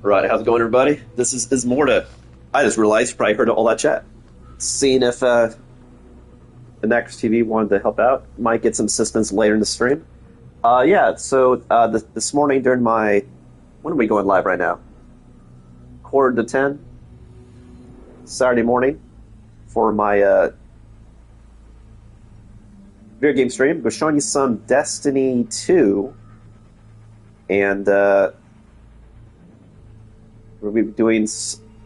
Right, how's it going, everybody? This is Ismortah. I just realized you probably heard all that chat. Seeing if the Next TV wanted to help out, might get some assistance later in the stream. Yeah, so this morning during my... When are we going live right now? 9:45, Saturday morning, for my video game stream. We're showing you some Destiny 2, and we'll be doing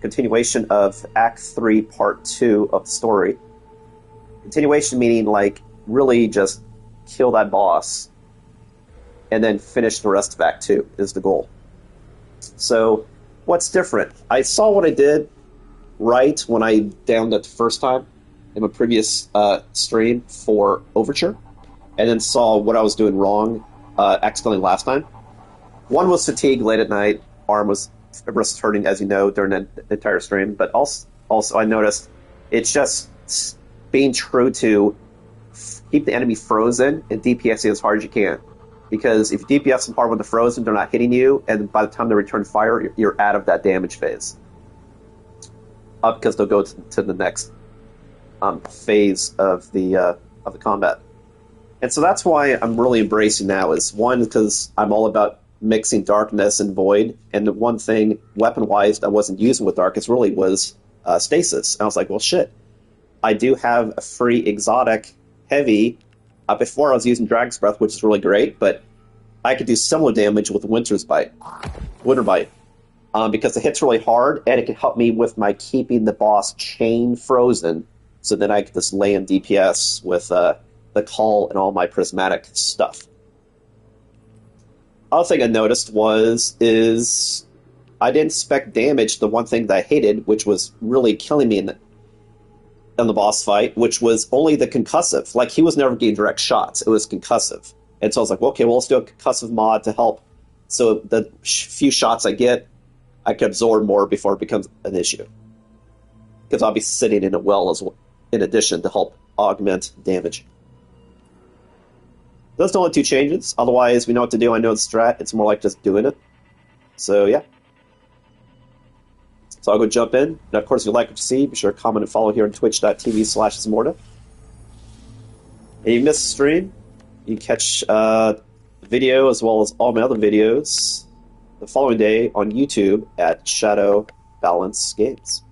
continuation of Act 3, Part 2 of the story. Continuation meaning, like, really just kill that boss and then finish the rest of Act 2 is the goal. So, what's different? I saw what I did right when I downed it the first time in my previous stream for Overture, and then saw what I was doing wrong accidentally last time. One was fatigue late at night, wrist hurting, as you know, during the entire stream, but also I noticed it's just being true to keep the enemy frozen and DPSing as hard as you can. Because if you DPS them hard when they're frozen, they're not hitting you, and by the time they return fire, you're out of that damage phase. Because they'll go to the next phase of the combat. And so that's why I'm really embracing now, is one, because I'm all about mixing darkness and void, and the one thing weapon-wise I wasn't using with darkness really was stasis. And I was like, well, shit. I do have a free exotic heavy. Before I was using Dragon's Breath, which is really great, but I could do similar damage with Winter Bite, because it hits really hard, and it can help me with my keeping the boss chain frozen, so then I could just lay in DPS with the call and all my prismatic stuff. Other thing I noticed is I didn't spec damage, the one thing that I hated, which was really killing me in the boss fight, which was only the concussive. Like, he was never getting direct shots. It was concussive. And so I was like, well, okay, well, let's do a concussive mod to help. So the few shots I get, I can absorb more before it becomes an issue. Because I'll be sitting in a well as well, in addition, to help augment damage. Those are the only two changes. Otherwise, we know what to do. I know the strat. It's more like just doing it. So, yeah. So I'll go jump in. And of course, if you like what you see, be sure to comment and follow here on twitch.tv/Ismortah. And you missed the stream, you can catch the video as well as all my other videos the following day on YouTube at Shadow Balance Games.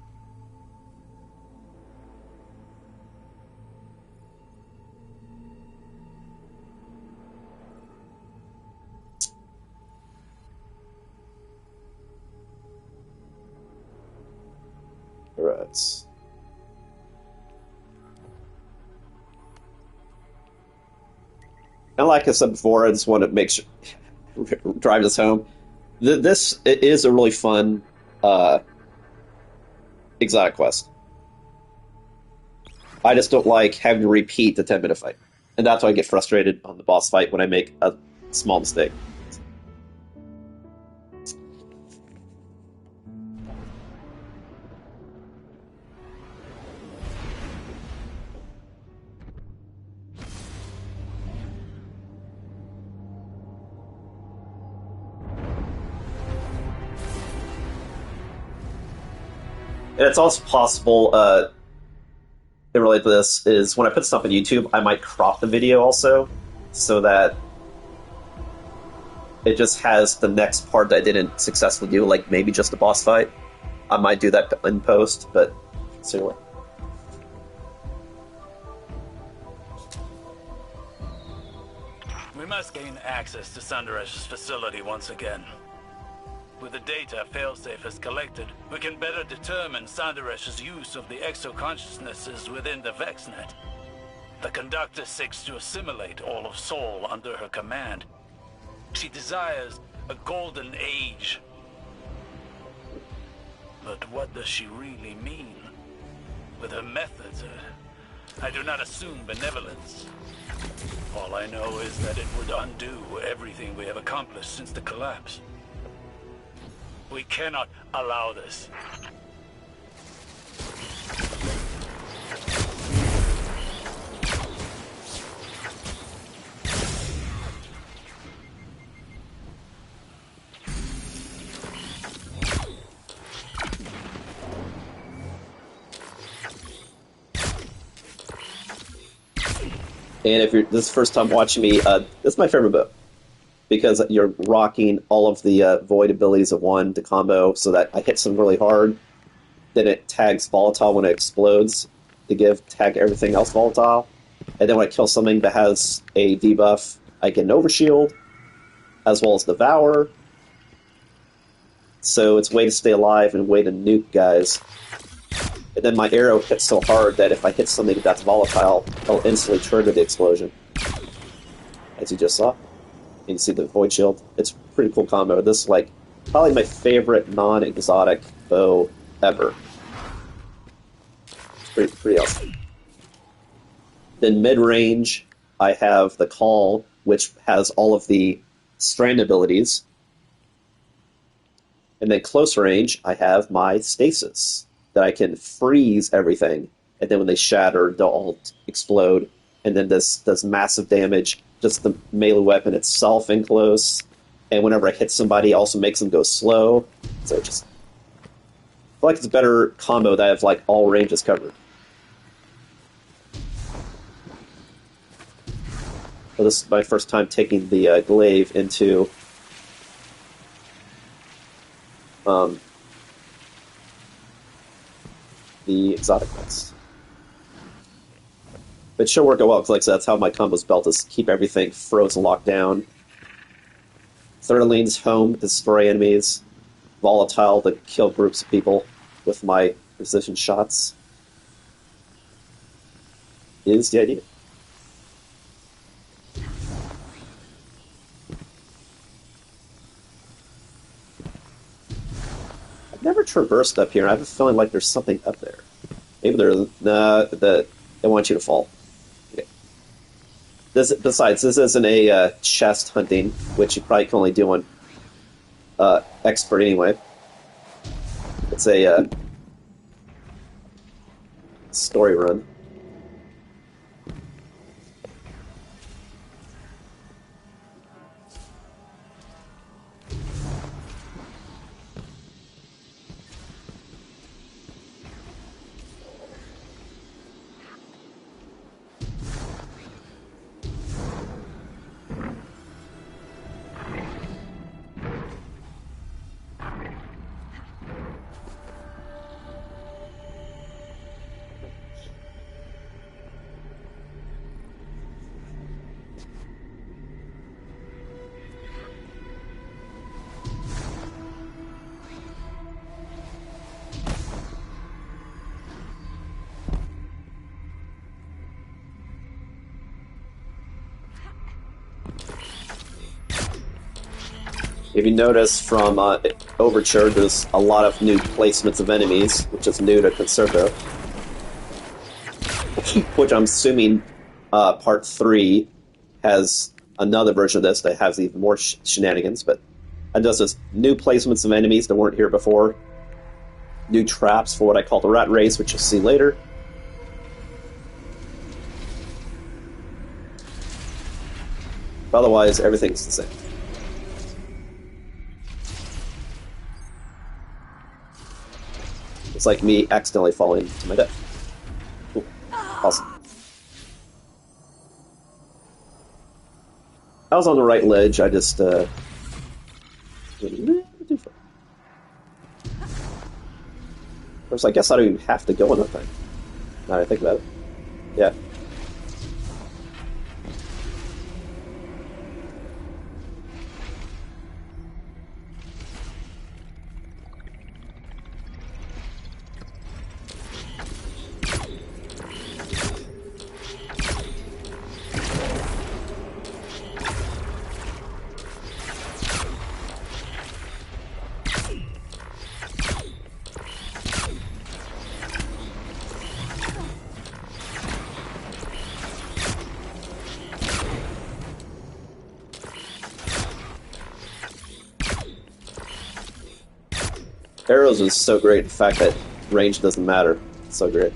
Alright. And like I said before, I just want to make sure, drive this home. This is a really fun exotic quest. I just don't like having to repeat the 10-minute fight. And that's why I get frustrated on the boss fight when I make a small mistake. And it's also possible, in relate to this, is when I put stuff on YouTube, I might crop the video also, so that it just has the next part that I didn't successfully do, like maybe just a boss fight. I might do that in post, but anyway. We must gain access to Sandaresh's facility once again. With the data Failsafe has collected, we can better determine Sandaresh's use of the exo-consciousnesses within the VexNet. The Conductor seeks to assimilate all of Sol under her command. She desires a golden age. But what does she really mean? With her methods, I do not assume benevolence. All I know is that it would undo everything we have accomplished since the collapse. We cannot allow this. And if this is the first time watching me, this is my favorite bow because you're rocking all of the void abilities of one to combo so that I hit some really hard. Then it tags volatile when it explodes to tag everything else volatile. And then when I kill something that has a debuff, I get an overshield, as well as Devour. So it's a way to stay alive and a way to nuke guys. And then my arrow hits so hard that if I hit something that's volatile, it'll instantly trigger the explosion. As you just saw. You can see the Void Shield. It's a pretty cool combo. This is like probably my favorite non-exotic bow ever. It's pretty awesome. Then mid-range, I have the Call, which has all of the strand abilities. And then close range, I have my Stasis, that I can freeze everything. And then when they shatter, they'll all explode. And then this does massive damage, just the melee weapon itself in close. And whenever I hit somebody, it also makes them go slow. So just, I feel like it's a better combo that I have like all ranges covered. So this is my first time taking the glaive into the exotic ones. But it should work out well, because like I said, that's how my combos belt is keep everything frozen, locked down. Thirling's home, destroy enemies. Volatile to kill groups of people with my precision shots. Is the idea. I've never traversed up here, and I have a feeling like there's something up there. Maybe there's... Nah, they want you to fall. Okay. Besides, this isn't a chest hunting, which you probably can only do on expert anyway. It's a story run. If you notice from Overture, there's a lot of new placements of enemies, which is new to Concerto. Which I'm assuming Part 3 has another version of this that has even more shenanigans, but it does this new placements of enemies that weren't here before. New traps for what I call the rat race, which you'll see later. But otherwise, everything's the same. It's like me accidentally falling to my death. Cool. Awesome. I was on the right ledge, I just, Of course, I guess I don't even have to go on that thing. Now that I think about it. Yeah. Arrows is so great, the fact that range doesn't matter. It's so great.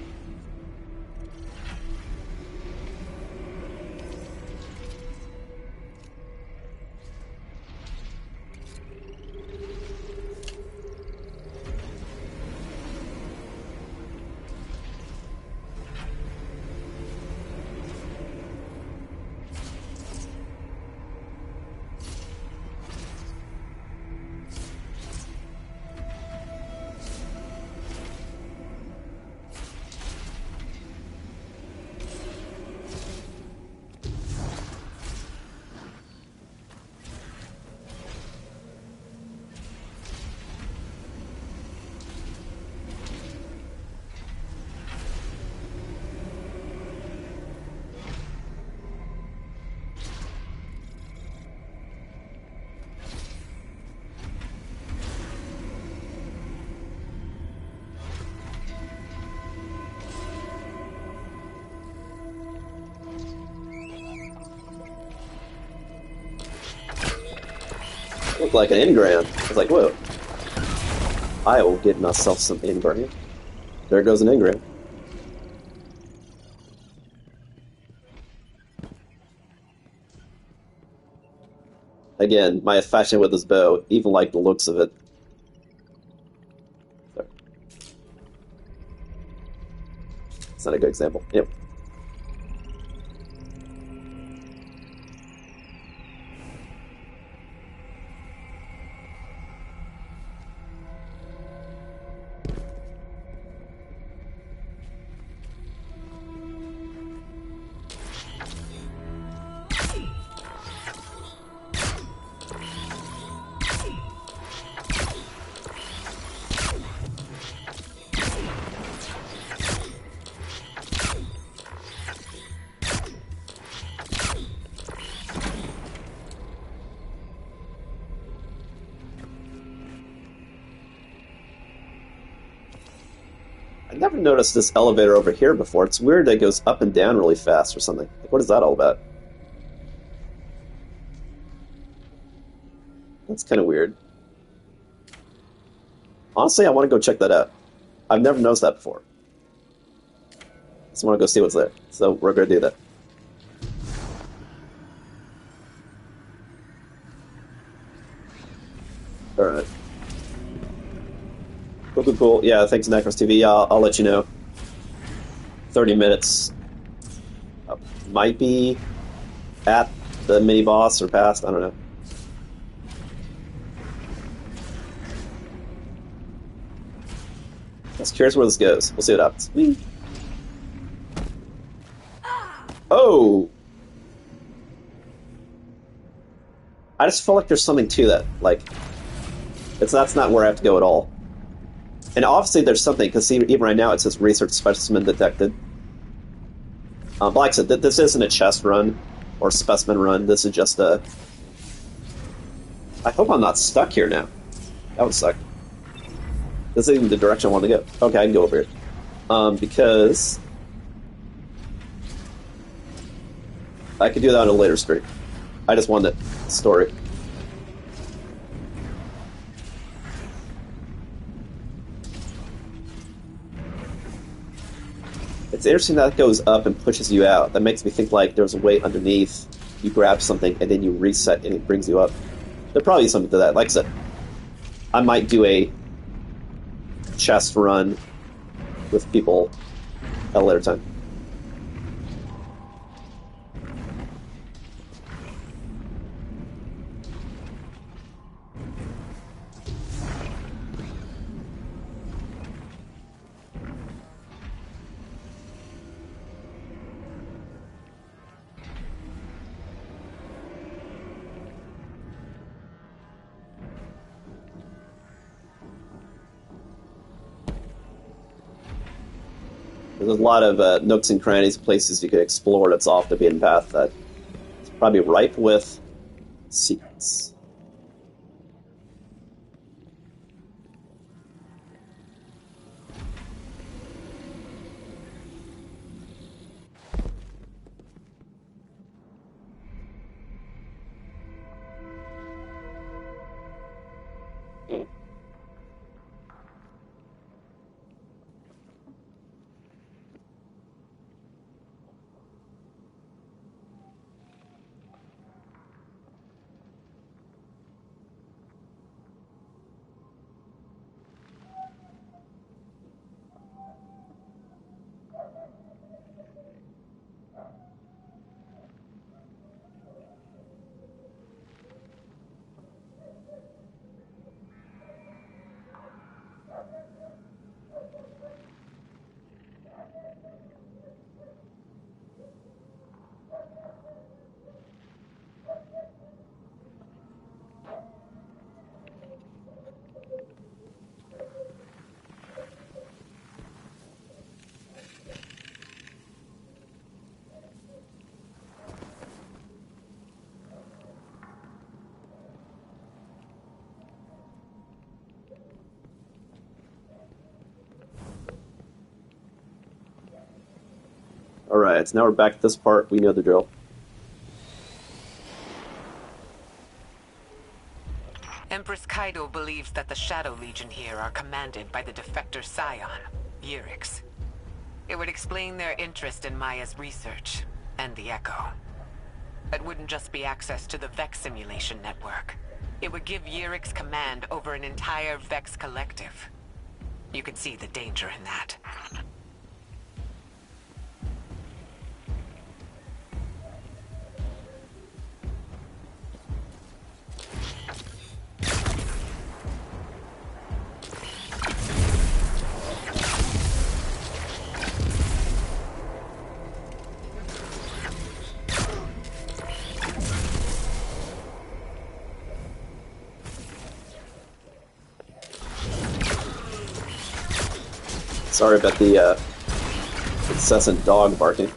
looked like an engram. I was like, whoa. I will get myself some engram. There goes an engram. Again, my fascination with this bow, even like the looks of it. Sorry. It's not a good example. Yep. I never noticed this elevator over here before. It's weird that it goes up and down really fast or something. Like, what is that all about? That's kind of weird. Honestly, I want to go check that out. I've never noticed that before. Just want to go see what's there. So we're going to do that. Alright. Cool. Yeah, thanks, Necros TV. I'll let you know. 30 minutes. Might be at the mini boss or past. I don't know. Just curious where this goes. We'll see what happens. Whee. Oh! I just feel like there's something to that. Like, that's not where I have to go at all. And obviously there's something, because even right now it says research specimen detected. But like I said, this isn't a chest run or specimen run. This is just a... I hope I'm not stuck here now. That would suck. This isn't the direction I want to go. Okay, I can go over here. Because... I could do that on a later stream. I just wanted the story. It's interesting that it goes up and pushes you out. That makes me think like there's a way underneath. You grab something and then you reset and it brings you up. There'll probably be something to that. Like I said, I might do a chest run with people at a later time. There's a lot of nooks and crannies, places you could explore that's off the beaten path that is probably ripe with secrets. Alright, so now we're back at this part. We know the drill. Kaido believes that the Shadow Legion here are commanded by the defector scion, Yurix. It would explain their interest in Maya's research, and the Echo. It wouldn't just be access to the Vex simulation network. It would give Yurix command over an entire Vex collective. You can see the danger in that. Sorry about the incessant dog barking.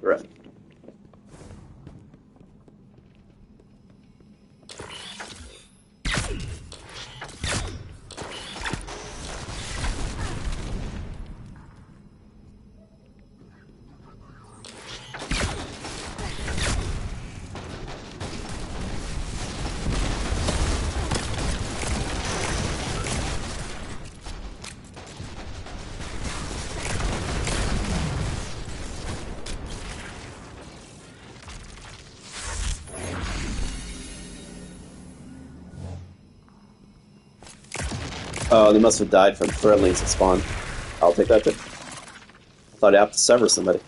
Right. Oh, they must have died from friendlies at spawn. I'll take that too. I thought I have to sever somebody.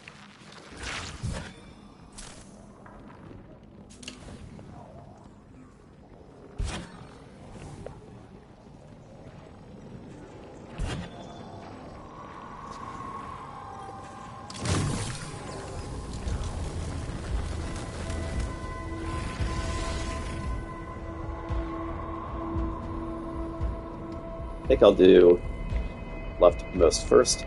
I think I'll do leftmost first.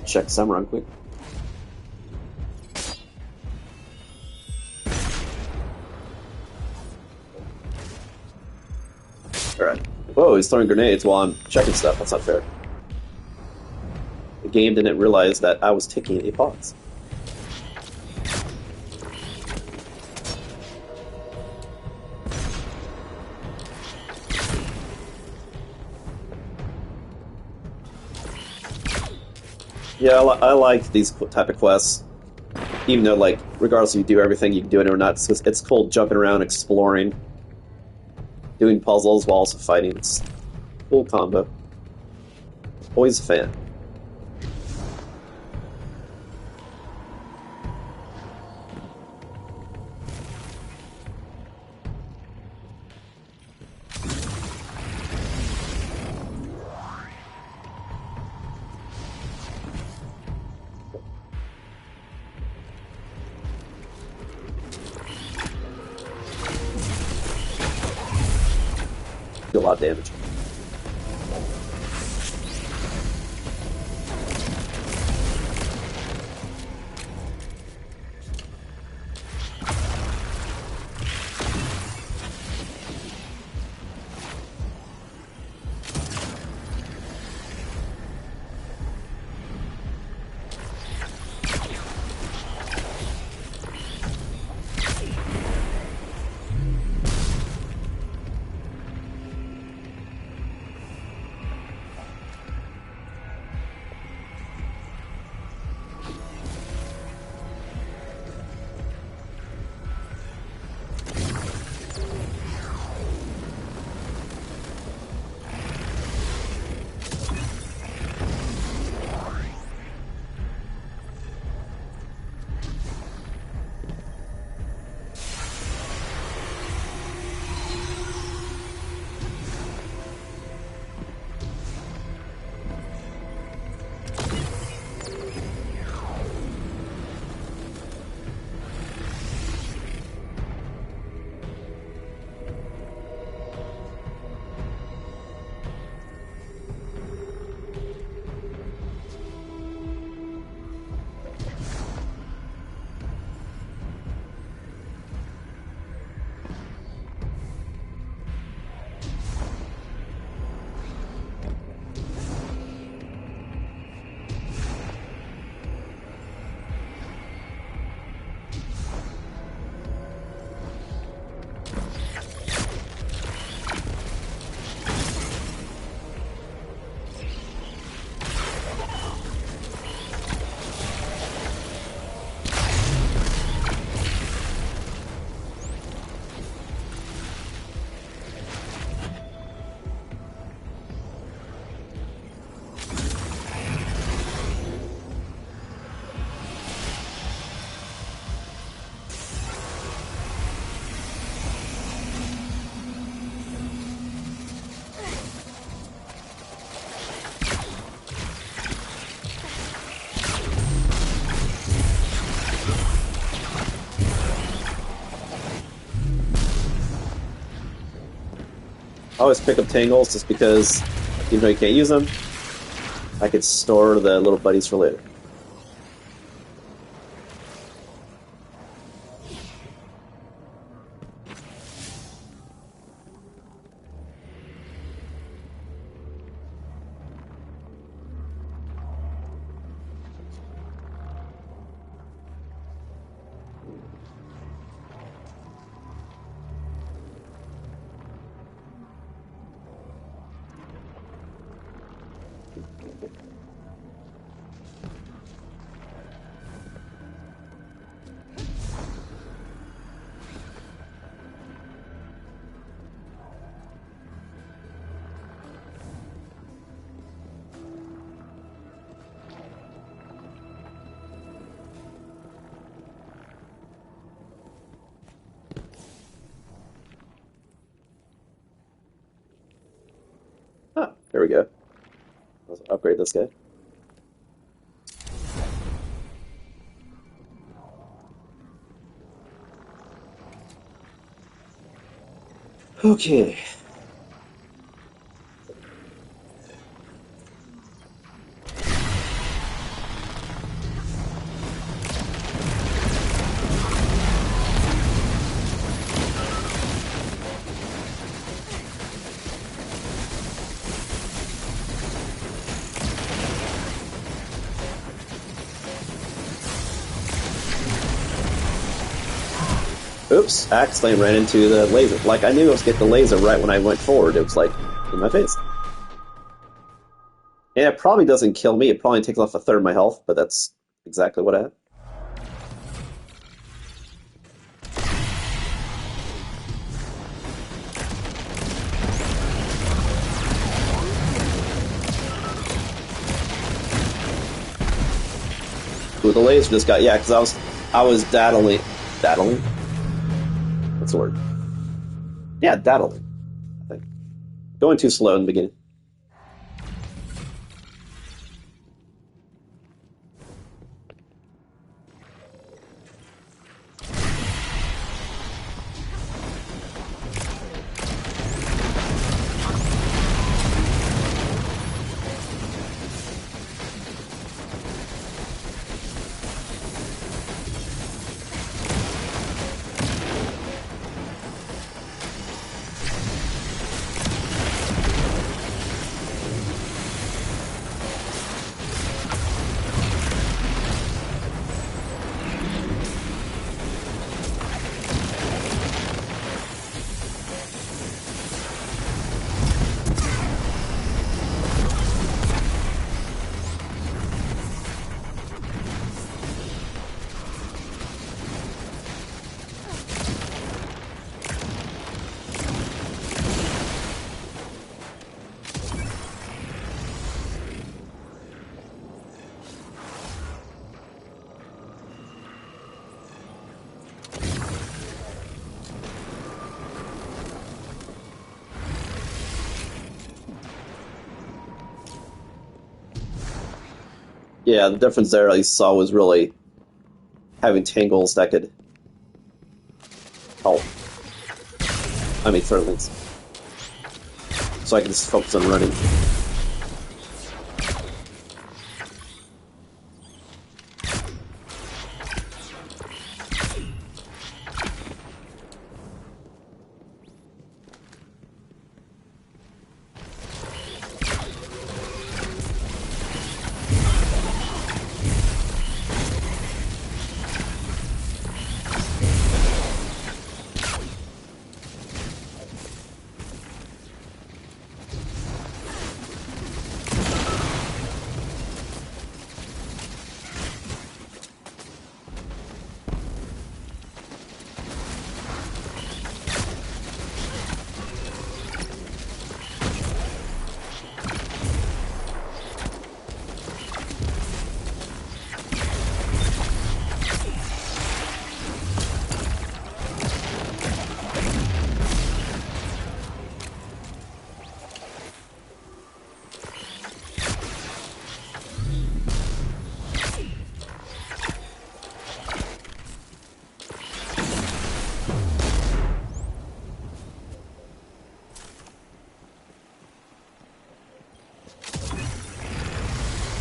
Check some run quick. Alright. Whoa, he's throwing grenades while I'm checking stuff. That's not fair. The game didn't realize that I was taking a pause. Yeah, I like these type of quests. Even though, like, regardless if you do everything, you can do it or not. It's cool jumping around, exploring, doing puzzles while also fighting. It's a cool combo. Always a fan. Do a lot of damage. I always pick up tangles just because, even though you can't use them, I could store the little buddies for later. Ah, there we go. Let's upgrade this guy. Okay. Oops, I accidentally ran into the laser. Like, I knew I was getting the laser right when I went forward. It was like, in my face. And it probably doesn't kill me. It probably takes off a third of my health, but that's exactly what I had. Ooh, the laser just got, yeah, because I was daddling. What's the word? Yeah, daddling. I think going too slow in the beginning. Yeah, the difference there I saw was really having tangles that could help. I mean, throw things. So I can just focus on running.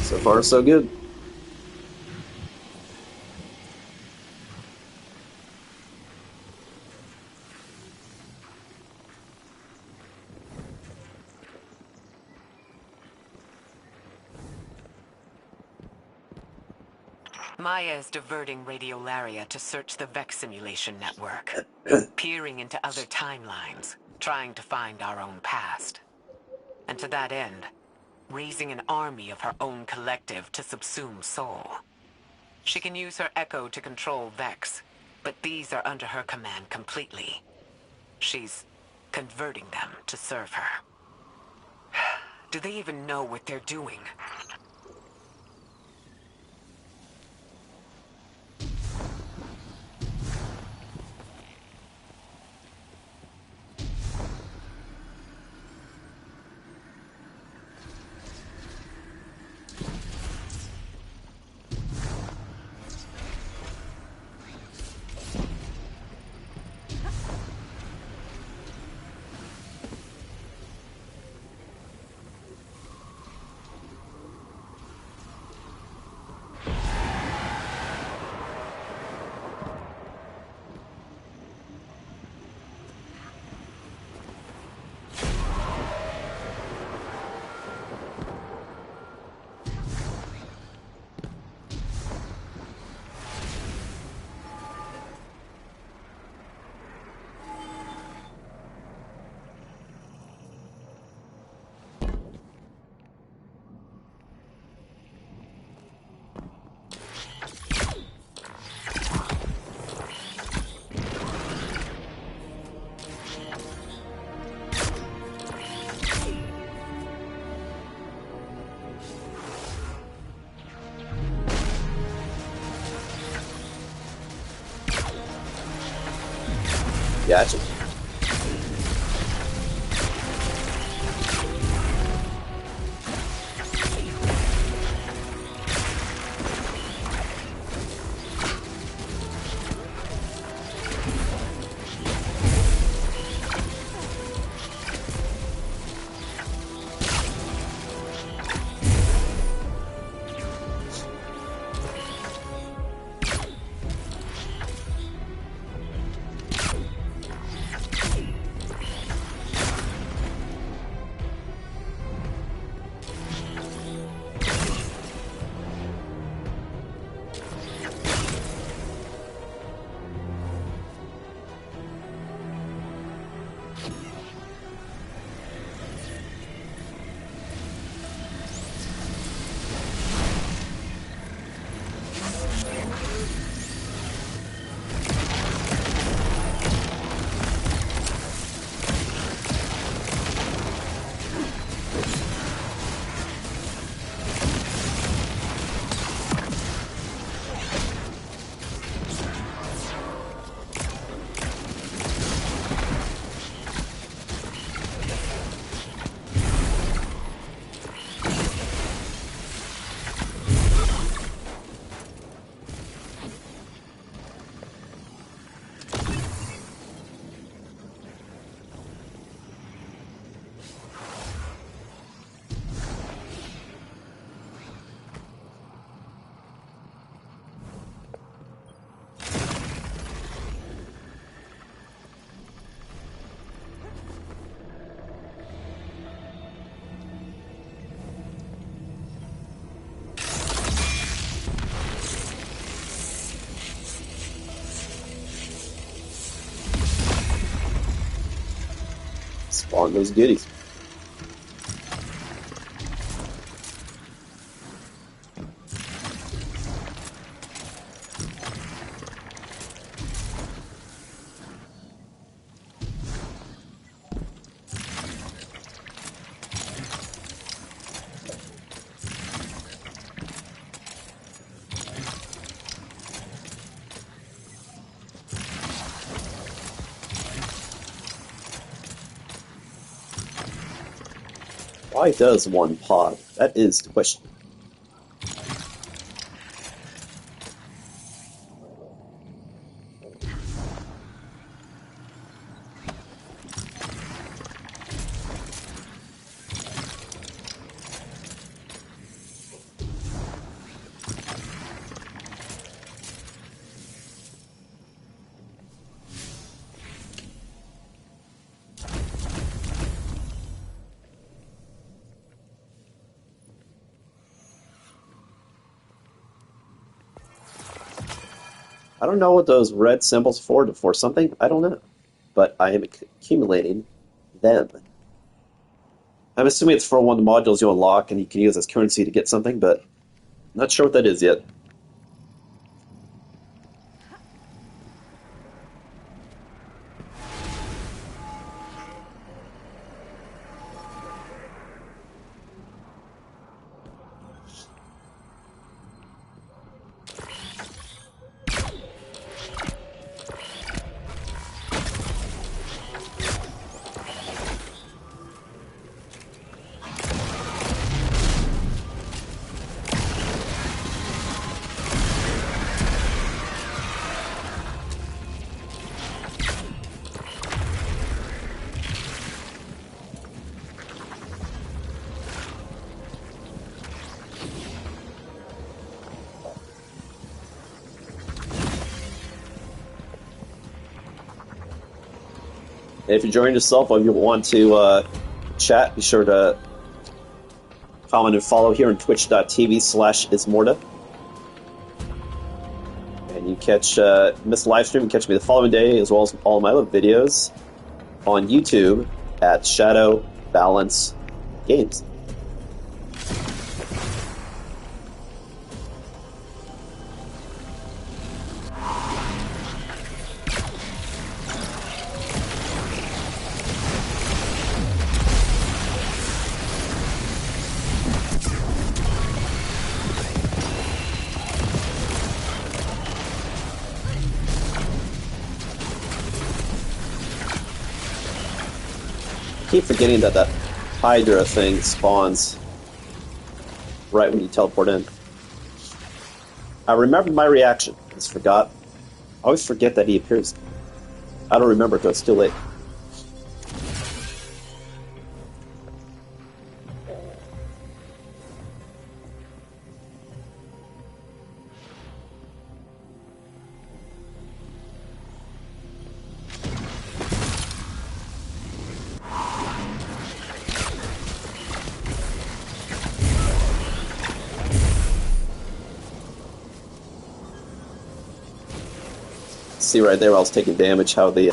So far, so good. Maya is diverting Radiolaria to search the Vex simulation network, peering into other timelines, trying to find our own past. And to that end, raising an army of her own collective to subsume Sol. She can use her Echo to control Vex, but these are under her command completely. She's converting them to serve her. Do they even know what they're doing? Gotcha. Spawn those goodies. Why does one pod? That is the question. I don't know what those red symbols for something, I don't know. But I am accumulating them. I'm assuming it's for one of the modules you unlock and you can use as currency to get something, but I'm not sure what that is yet. And if you're enjoying yourself or you want to chat, be sure to comment and follow here on twitch.tv/Ismortah. And you catch miss live stream and catch me the following day, as well as all of my other videos on YouTube at Shadow Balance Games. keep forgetting that that Hydra thing spawns right when you teleport in. I remember my reaction. I just forgot. I always forget that he appears. I don't remember until it's too late. See right there, I was taking damage. How the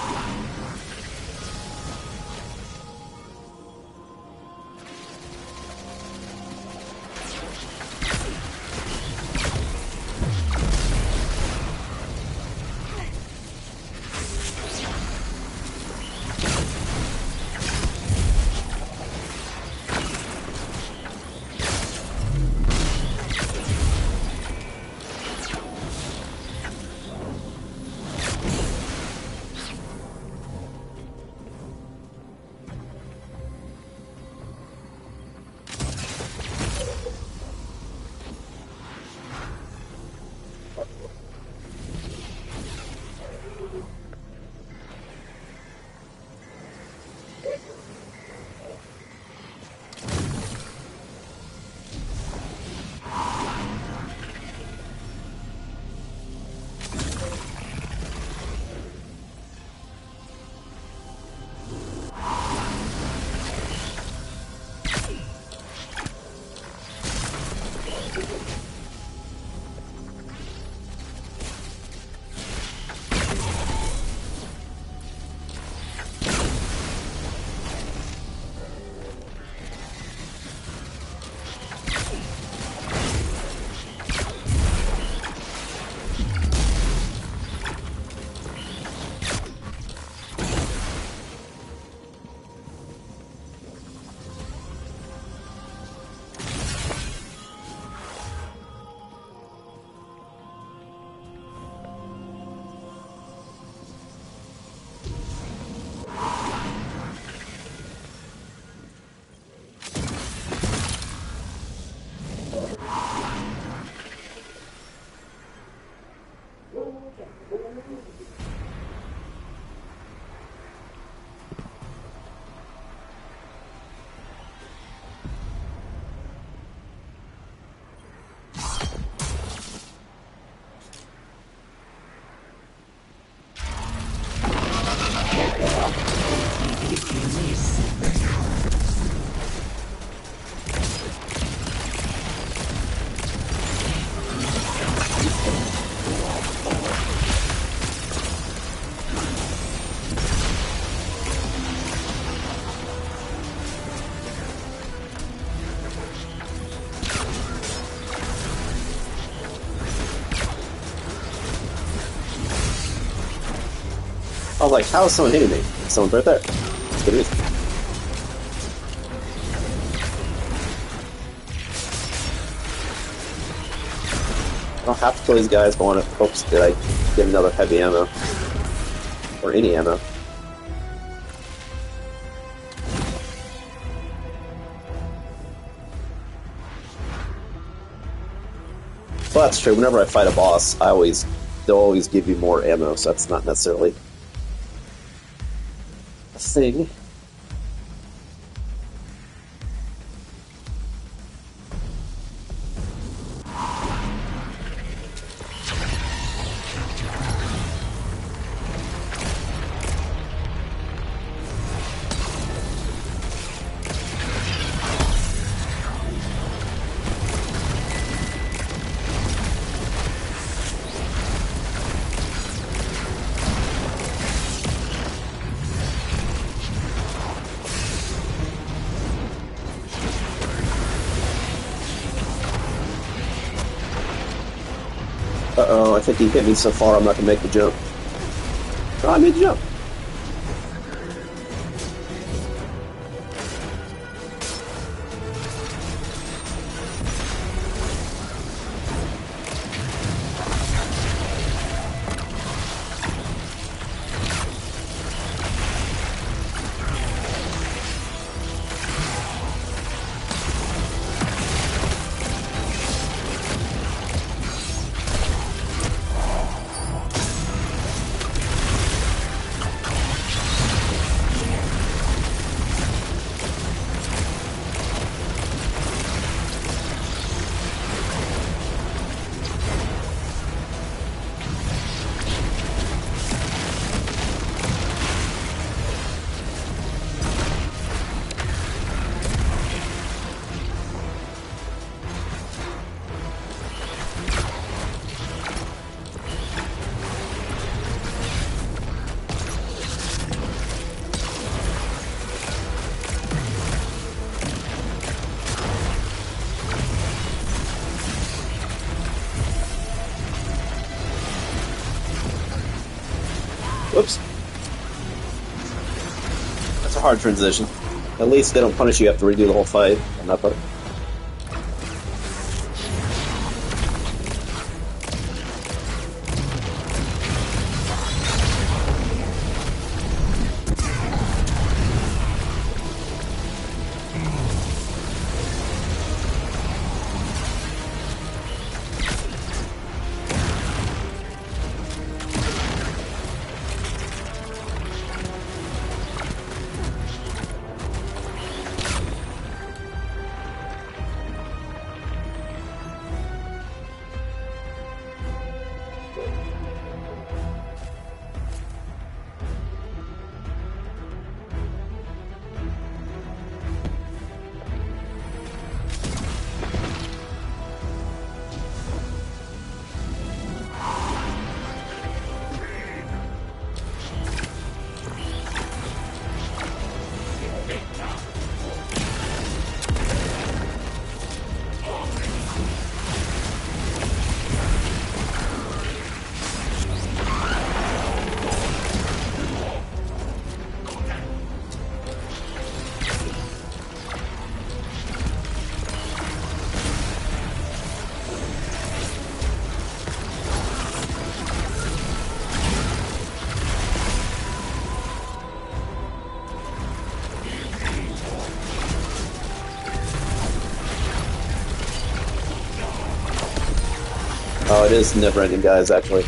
I was like, how is someone hitting me? Someone's right there. That's good reason. I don't have to kill these guys, but I want to hopes that I get another heavy ammo. Or any ammo. Well, that's true. Whenever I fight a boss, they'll always give you more ammo, so that's not necessarily a thing. Uh-oh, I think he hit me so far I'm not going to make the jump. Oh, I made the jump. hard transition. At least they don't punish you after redo the whole fight on that part. Oh, it is never-ending, guys, actually.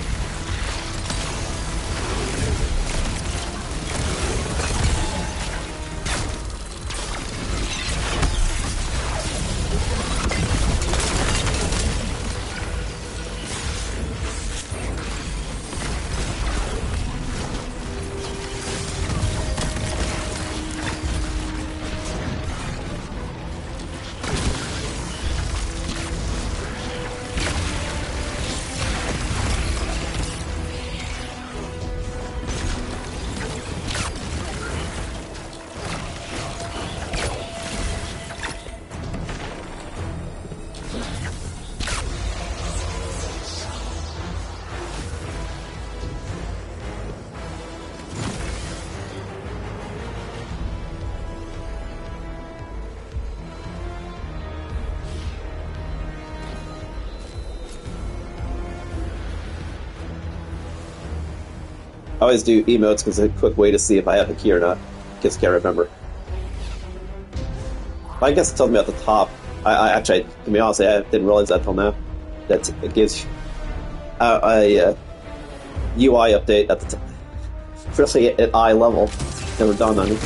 I always do emotes because it's a quick way to see if I have a key or not. Just can't remember. I guess it tells me at the top. I actually, to be honest, I didn't realize that till now. That it gives a UI update at the top. Especially at eye level. Never dawned on me.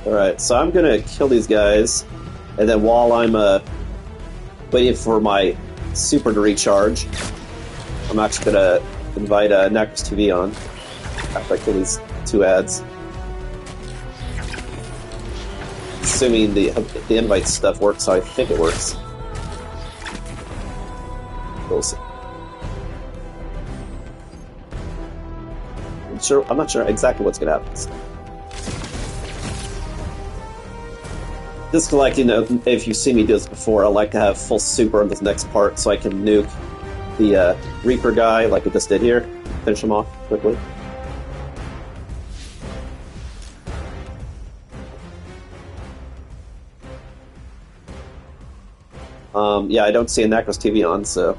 Alright, so I'm gonna kill these guys, and then while I'm waiting for my super to recharge, I'm actually gonna invite Nacros TV on after I kill these two ads. Assuming the invite stuff works, so I think it works. We'll see. I'm not sure exactly what's gonna happen. Just like, you know, if you've seen me do this before, I like to have full super on this next part so I can nuke the Reaper guy like we just did here. Finish him off quickly. Yeah, I don't see a Nacros TV on, so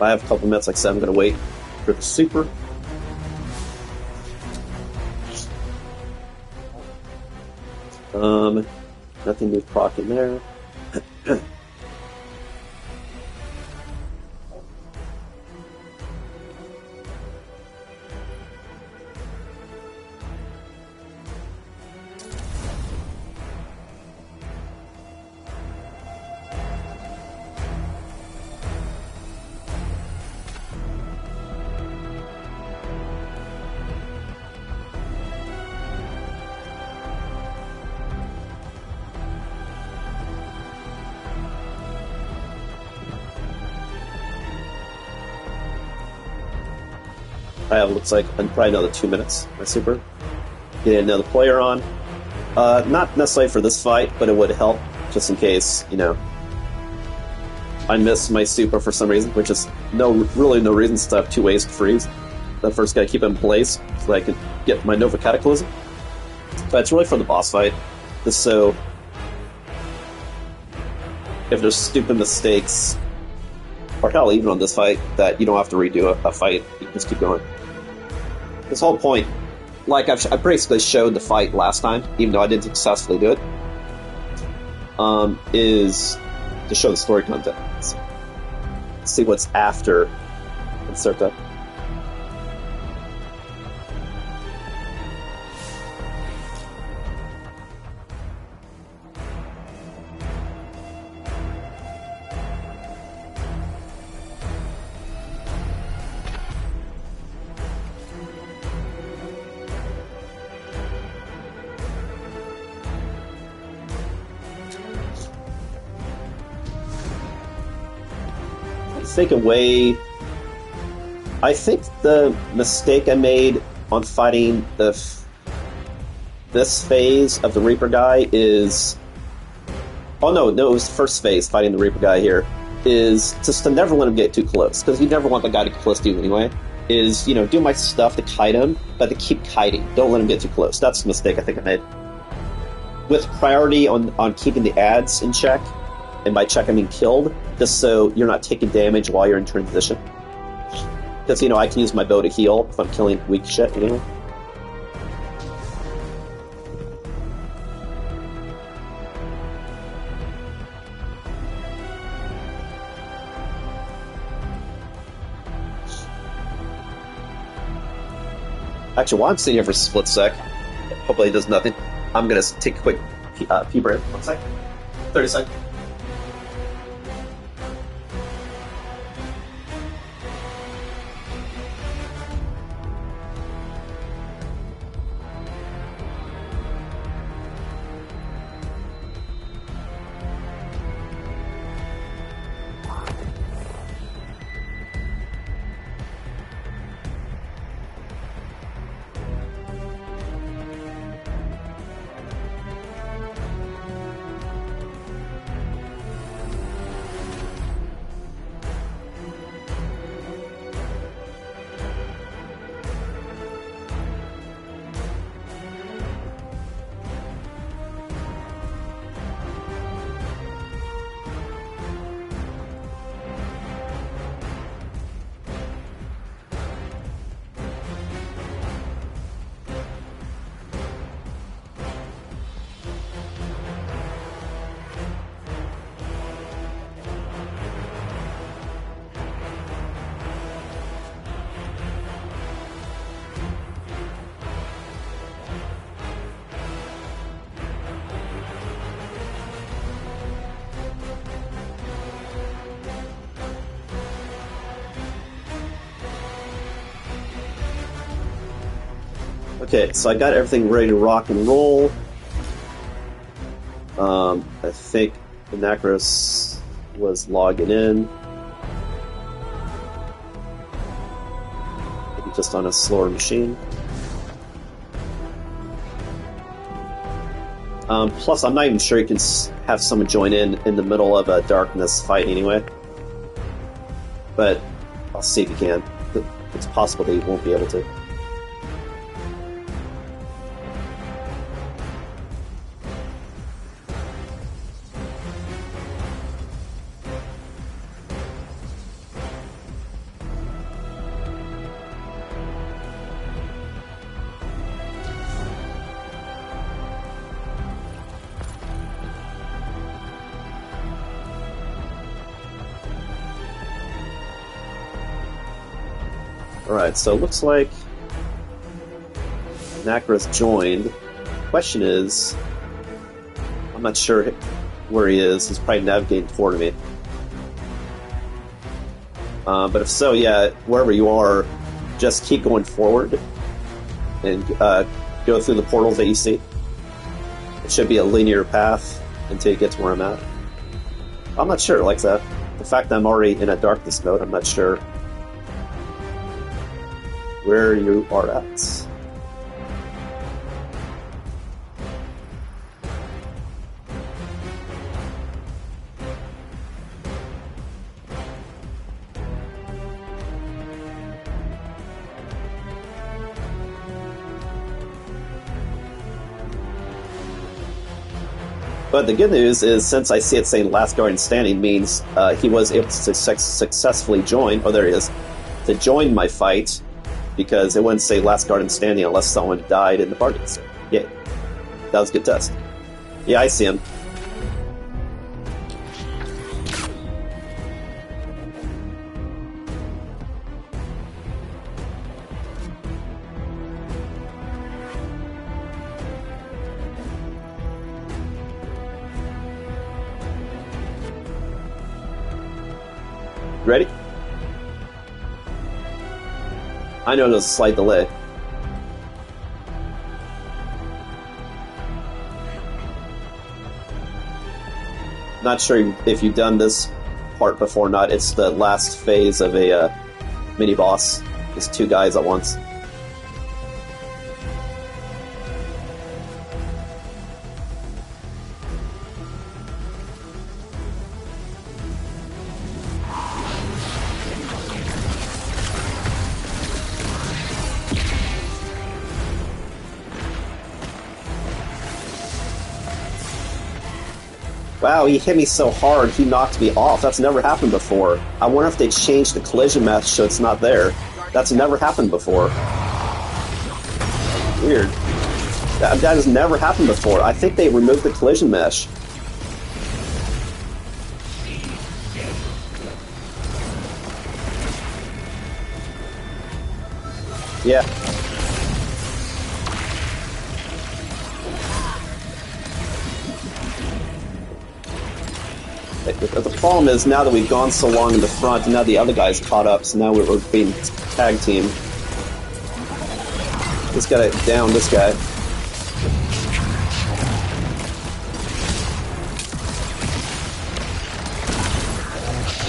I have a couple minutes, like I said, I'm going to wait for the super. Nothing with proc in there. I have, looks like, probably another 2 minutes, my super. Get another player on. Not necessarily for this fight, but it would help, just in case, you know, I miss my super for some reason, which is really no reason to have 2 ways to freeze. I first gotta keep it in place, so I can get my Nova Cataclysm. But it's really for the boss fight, just so if there's stupid mistakes, or hell, even on this fight, that you don't have to redo a fight, you can just keep going. This whole point, like I basically showed the fight last time, even though I didn't successfully do it, is to show the story content. See what's after Concerto. I think the mistake I made on fighting this phase of the Reaper guy is... Oh no, it was the first phase, fighting the Reaper guy here, is just to never let him get too close, because you never want the guy to get close to you anyway, is, you know, do my stuff to kite him, but to keep kiting. Don't let him get too close. That's the mistake I think I made. With priority on keeping the ads in check, and by check I mean killed, just so you're not taking damage while you're in transition. Because, you know, I can use my bow to heal if I'm killing weak shit anyway. Actually, while I'm sitting here for a split sec, hopefully it does nothing, I'm going to take a quick pee break. 1 sec. 30 seconds. Okay, so I got everything ready to rock and roll. I think Anacros was logging in. Maybe just on a slower machine. Plus, I'm not even sure you can have someone join in the middle of a darkness fight anyway. But I'll see if you can. It's possible that you won't be able to. Alright, so it looks like Nakra's joined. Question is, I'm not sure where he is. He's probably navigating toward me. But if so, yeah, wherever you are, just keep going forward and go through the portals that you see. It should be a linear path until you get to where I'm at. I'm not sure, like that. The fact that I'm already in a darkness mode, I'm not sure where you are at. But the good news is, since I see it saying Last Guardian Standing, means he was able to successfully join, oh there he is, to join my fight, because it wouldn't say Last Guardian Standing unless someone died in the party. So, yeah, that was a good test. Yeah, I see him. Ready? I know there's a slight delay. Not sure if you've done this part before or not. It's the last phase of a mini-boss. There's two guys at once. Wow, he hit me so hard, he knocked me off. That's never happened before. I wonder if they changed the collision mesh so it's not there. That's never happened before. Weird. That has never happened before. I think they removed the collision mesh. Yeah. The problem is, now that we've gone so long in the front, and now the other guy's caught up, so now we're being tag teamed. Just gotta down this guy.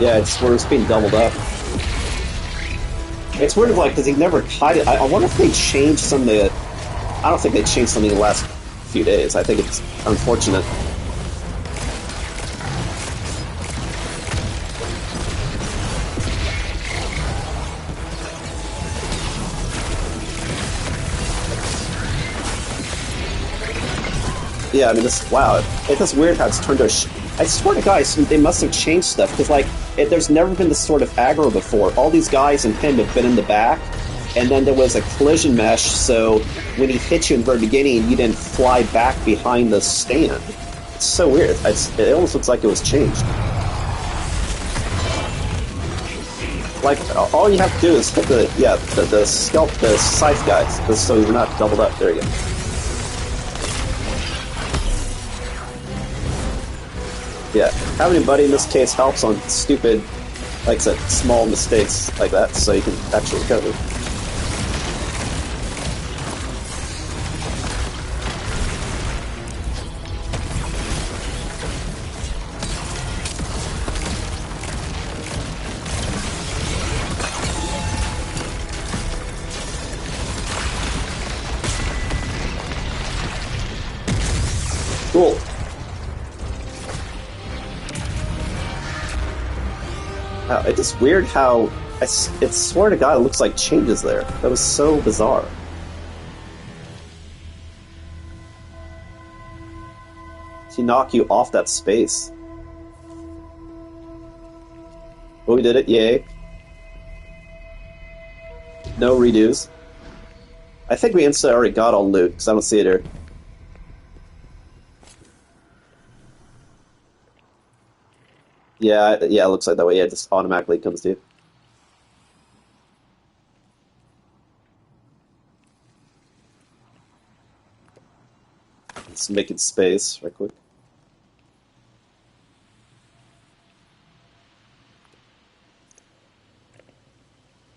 Yeah, we're just being doubled up. It's weird, like, because he never tied it. I wonder if they changed some of the... I don't think they changed something in the last few days. I think it's unfortunate. Yeah, I mean, wow, it's just weird how it's turned to I swear to God, they must have changed stuff, because, like, there's never been this sort of aggro before. All these guys in him have been in the back, and then there was a collision mesh, so when he hit you in the very beginning, you didn't fly back behind the stand. It's so weird. It almost looks like it was changed. Like, all you have to do is hit the scythe guys, just so you're not doubled up. There you go. Yeah, having a buddy in this case helps on stupid, like I said, small mistakes like that, so you can actually recover. Cool. It's just weird how, it's swear to God, it looks like changes there. That was so bizarre. To knock you off that space. Well, we did it, yay. No redos. I think we instantly already got all loot, because I don't see it here. Yeah, it looks like that way. Yeah, it just automatically comes to you. Just making space right quick.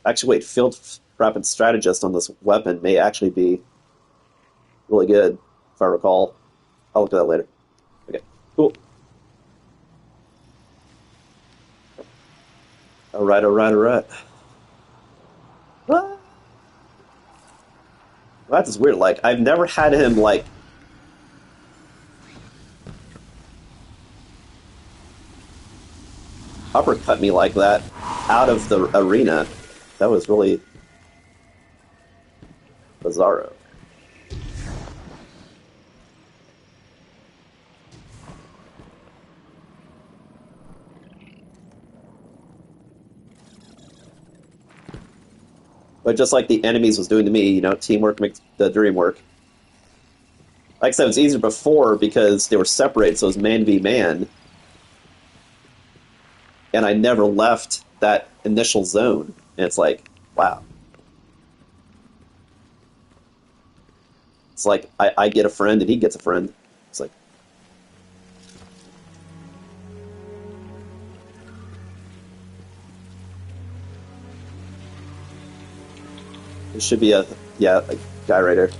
Actually, wait, field rapid strategist on this weapon may actually be really good, if I recall. I'll look at that later. Okay, cool. Alright. Well, that is weird. Like, I've never had him, like, uppercut me like that out of the arena. That was really bizarro. But just like the enemies was doing to me, you know, teamwork makes the dream work. Like I said, it was easier before because they were separated, so it was man v man. And I never left that initial zone. And it's like, wow. It's like, I get a friend and he gets a friend. It's like... There should be a guy right here.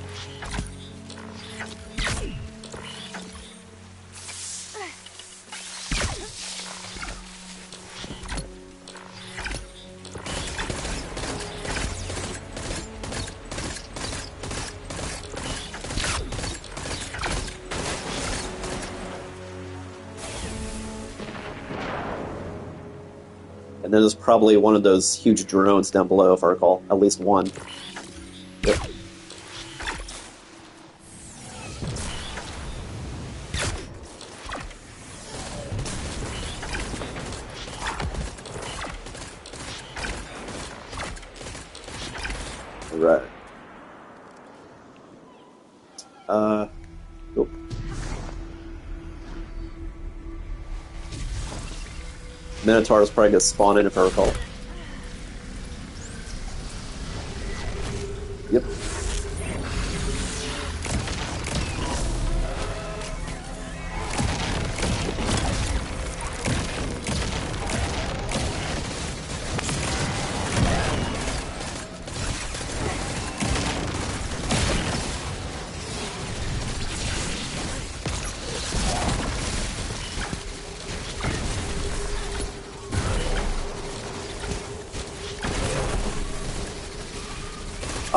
And then there's probably one of those huge drones down below, if I recall. At least one. Yep. Right. Nope. Minotaur is probably going to spawn in, if I recall. Yep.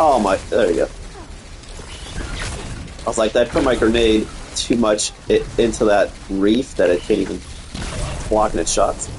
Oh my, there you go. I was like, did I put my grenade too much into that reef that it can't even block its shots?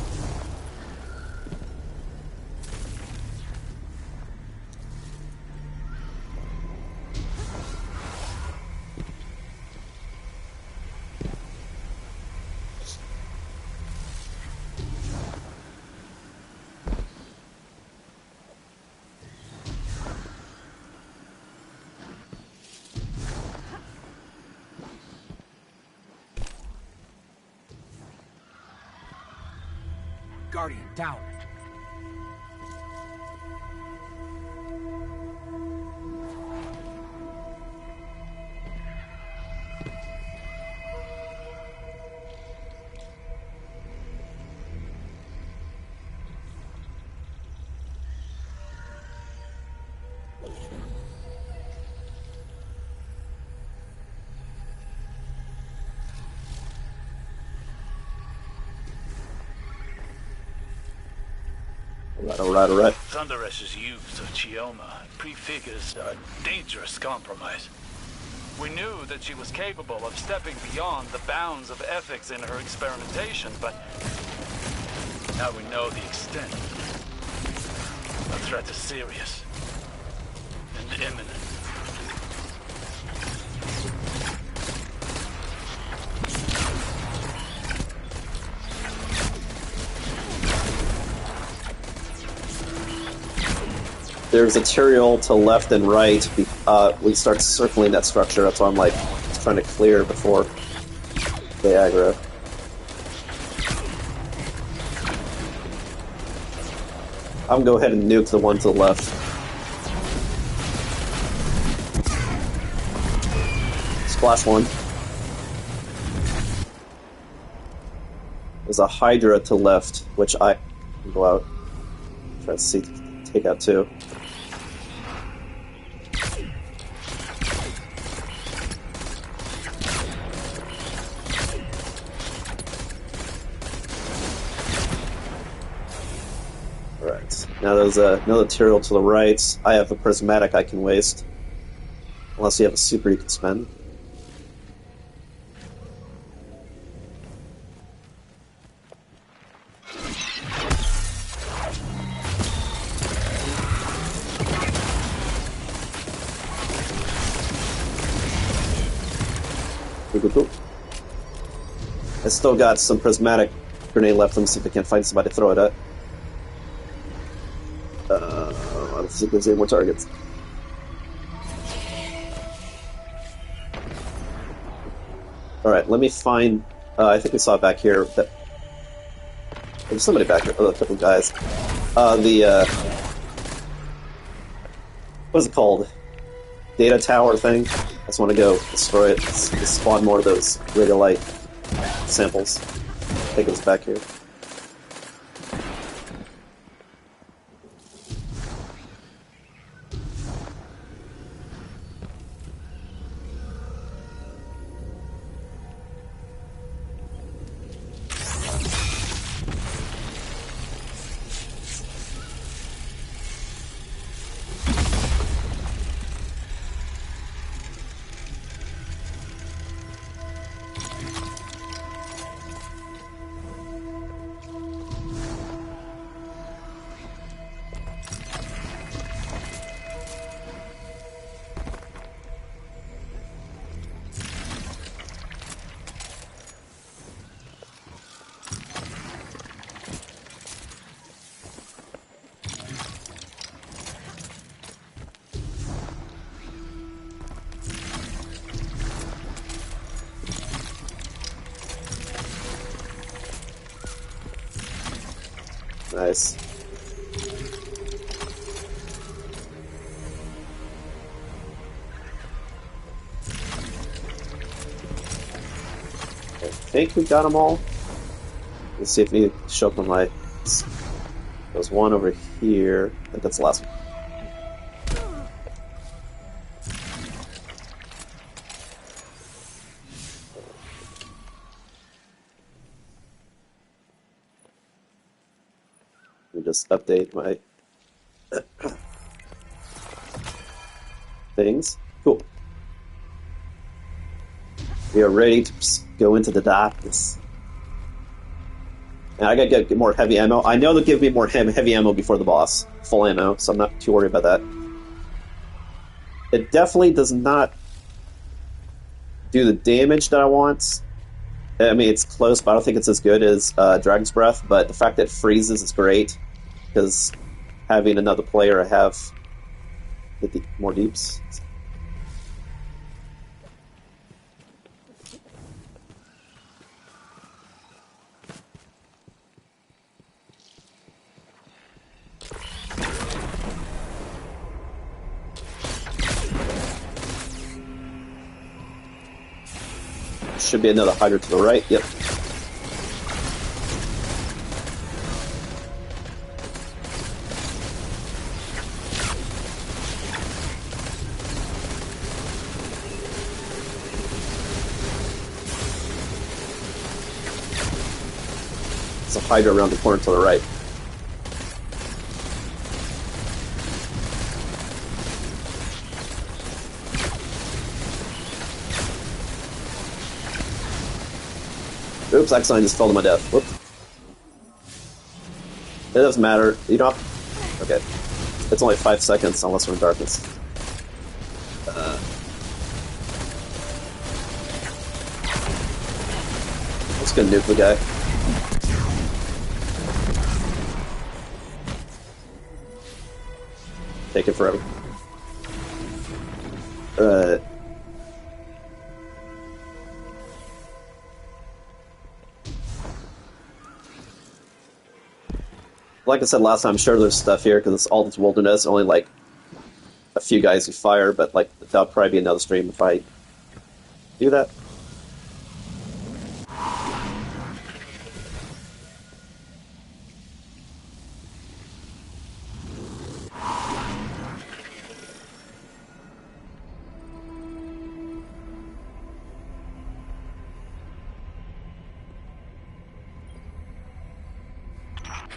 Guardian, down. Alright. Thunderesh's use of Chioma prefigures a dangerous compromise. We knew that she was capable of stepping beyond the bounds of ethics in her experimentation, but now we know the extent. The threat is serious and imminent. There's material to left and right. We start circling that structure. That's why I'm like trying to clear before they aggro. I'm gonna go ahead and nuke the one to the left. Splash one. There's a Hydra to the left, which I can go out. Try to take out too. Alright. Now there's another material to the right. I have a prismatic I can waste. Unless you have a super you can spend. Cool. I still got some prismatic grenade left. Let me see if I can find somebody to throw it at. Let's see if there's any more targets. Alright, let me find... I think we saw it back here. There's somebody back here. Oh, a couple guys. What is it called? Data tower thing? I just want to go destroy it. Spawn more of those radiolite samples. I think it's back here. Nice. I think we got them all. Let's see if we show up on my... There's one over here. I think that's the last one. Just update my things. Cool. We are ready to go into the darkness. And I gotta get more heavy ammo. I know they'll give me more heavy ammo before the boss. Full ammo, so I'm not too worried about that. It definitely does not do the damage that I want. I mean, it's close, but I don't think it's as good as Dragon's Breath, but the fact that it freezes is great. Because having another player, I have more deeps. Should be another Hydra to the right. Yep. There's a Hydra around the corner to the right. Oops, accidentally just fell to my death. Whoop. It doesn't matter. You don't have... Okay. It's only 5 seconds unless we're in darkness. Let's go nuke the guy. Taking forever. Like I said last time, I'm sure there's stuff here because it's all this wilderness. Only like a few guys who fire, but like that'll probably be another stream if I do that.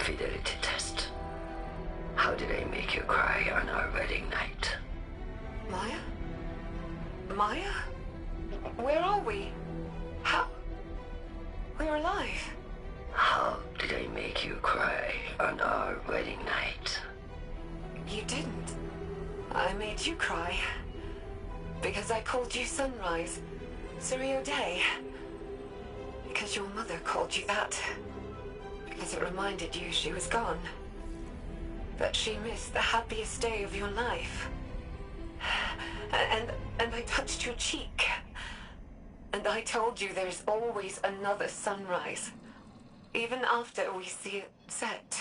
fidelity test. How did I make you cry on our wedding night? Maya? Maya? Where are we? How? We're alive. How did I make you cry on our wedding night? You didn't. I made you cry. Because I called you Sunrise. Surreal Day. Because your mother called you that. Because it reminded you she was gone. That she missed the happiest day of your life. And I touched your cheek. And I told you there's always another sunrise. Even after we see it set.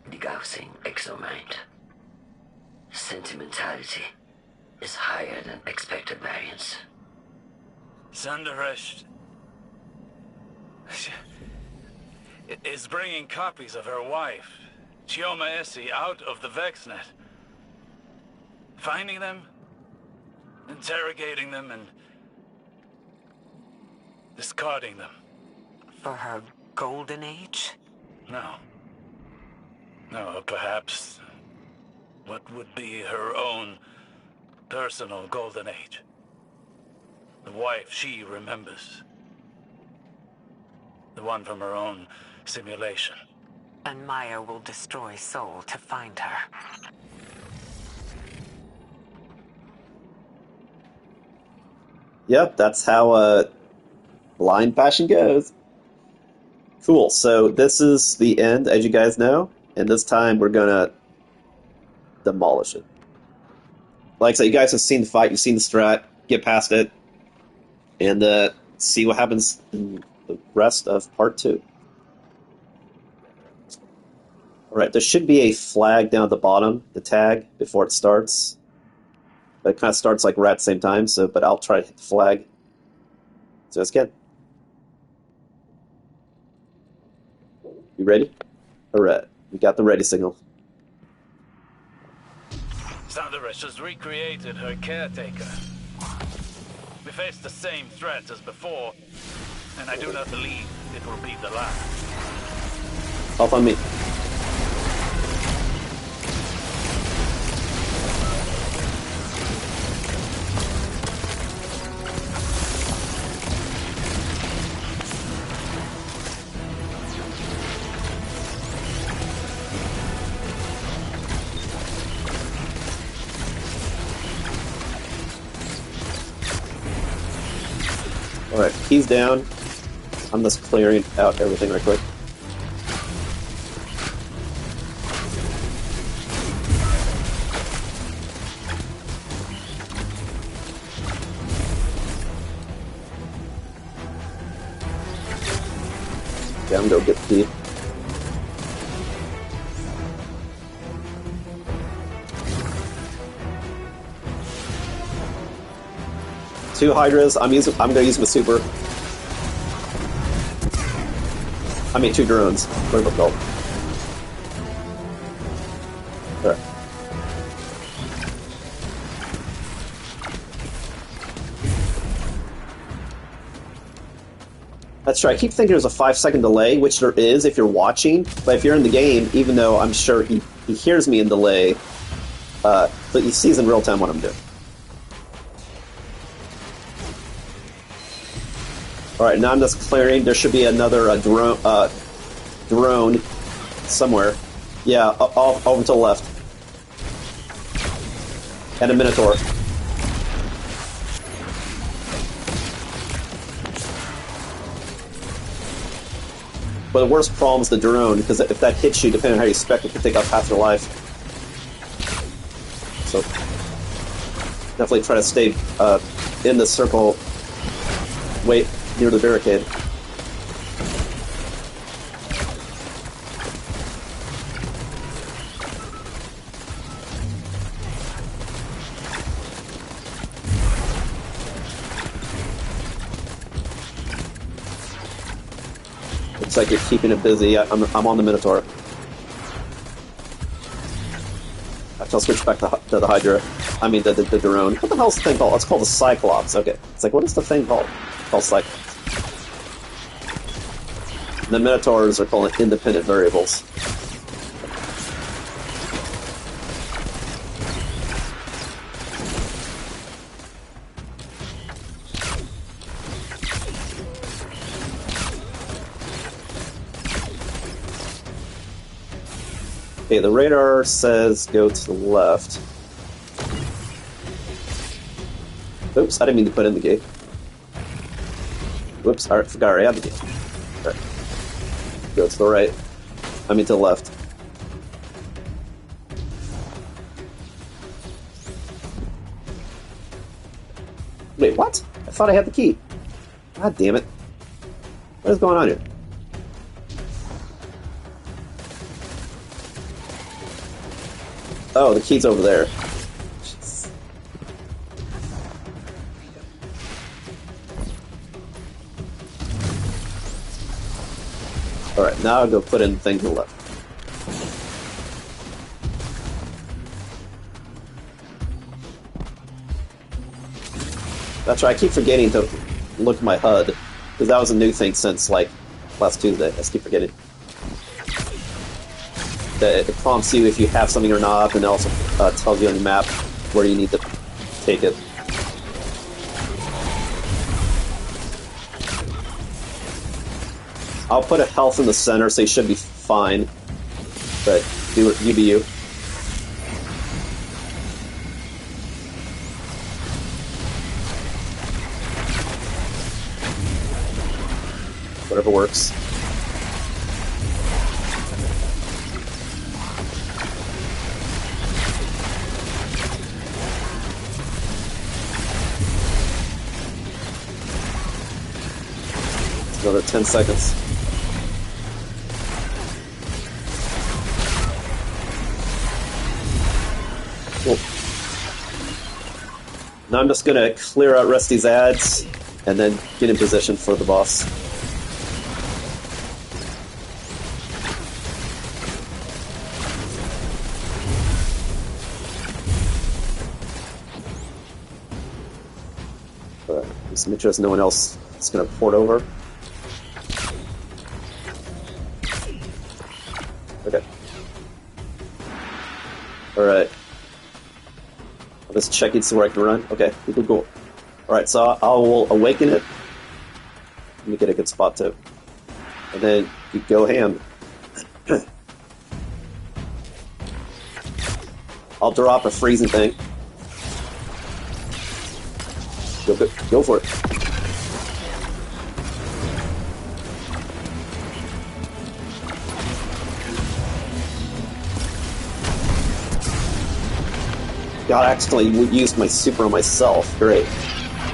Degaussing exomind. Sentimentality is higher than expected variance. Sandaresh is bringing copies of her wife, Chioma Essie, out of the VexNet. Finding them, interrogating them, and discarding them. For her golden age? No. No, perhaps what would be her own personal golden age. The wife she remembers. The one from her own simulation. And Maya will destroy Soul to find her. Yep, that's how blind fashion goes. Cool, so this is the end, as you guys know, and this time we're gonna demolish it. Like I said, you guys have seen the fight, you've seen the strat, get past it, and see what happens in the rest of part 2. Alright, there should be a flag down at the bottom, the tag, before it starts. But it kind of starts like right at the same time, so but I'll try to hit the flag. So let's get. You ready? Alright, we got the ready signal. Sandaresh has recreated her caretaker. We face the same threat as before, and I do not believe it will be the last. Off on me. Alright, he's down. I'm just clearing out everything right quick. Okay, I'm gonna go get the key. Two Hydras. I'm gonna use my super. I mean, 2 drones. What are they called? Alright. That's right. I keep thinking there's a 5-second delay, which there is if you're watching. But if you're in the game, even though I'm sure he hears me in delay, but he sees in real time what I'm doing. Alright, now I'm just clearing. There should be another drone somewhere. Yeah, over to the left. And a Minotaur. But the worst problem is the drone, because if that hits you, depending on how you spec, it can take off half your life. So, definitely try to stay in the circle. Wait. Near the barricade. Looks like you're keeping it busy. I'm on the Minotaur. I'll switch back to the Hydra. I mean, the drone. What the hell's the thing called? It's called the Cyclops. Okay. It's like, what is the thing called? It's called Cyclops. The Minotaurs are called independent variables. Okay, the radar says go to the left. Oops, I didn't mean to put in the gate. Whoops, alright, forgot I already had the gate. Alright. Go to the right. I mean to the left. Wait, what? I thought I had the key. God damn it. What is going on here? Oh, the key's over there. Jeez. Alright, now I'll go put in the thing to the left. That's right, I keep forgetting to look at my HUD, because that was a new thing since, like, last Tuesday. I just keep forgetting. It prompts you if you have something or not, and it also tells you on the map where you need to take it. I'll put a health in the center, so you should be fine. But you be you. Whatever works. Another 10 seconds. Cool. Now I'm just gonna clear out Rusty's ads and then get in position for the boss. Just make sure there's no one else that's gonna port over. Okay. Alright. I'm just checking so where I can run. Okay, cool. Alright, so I will awaken it. Let me get a good spot too. And then you go ham. I'll drop a freezing thing. Go for it. God, I accidentally used my super on myself. Great.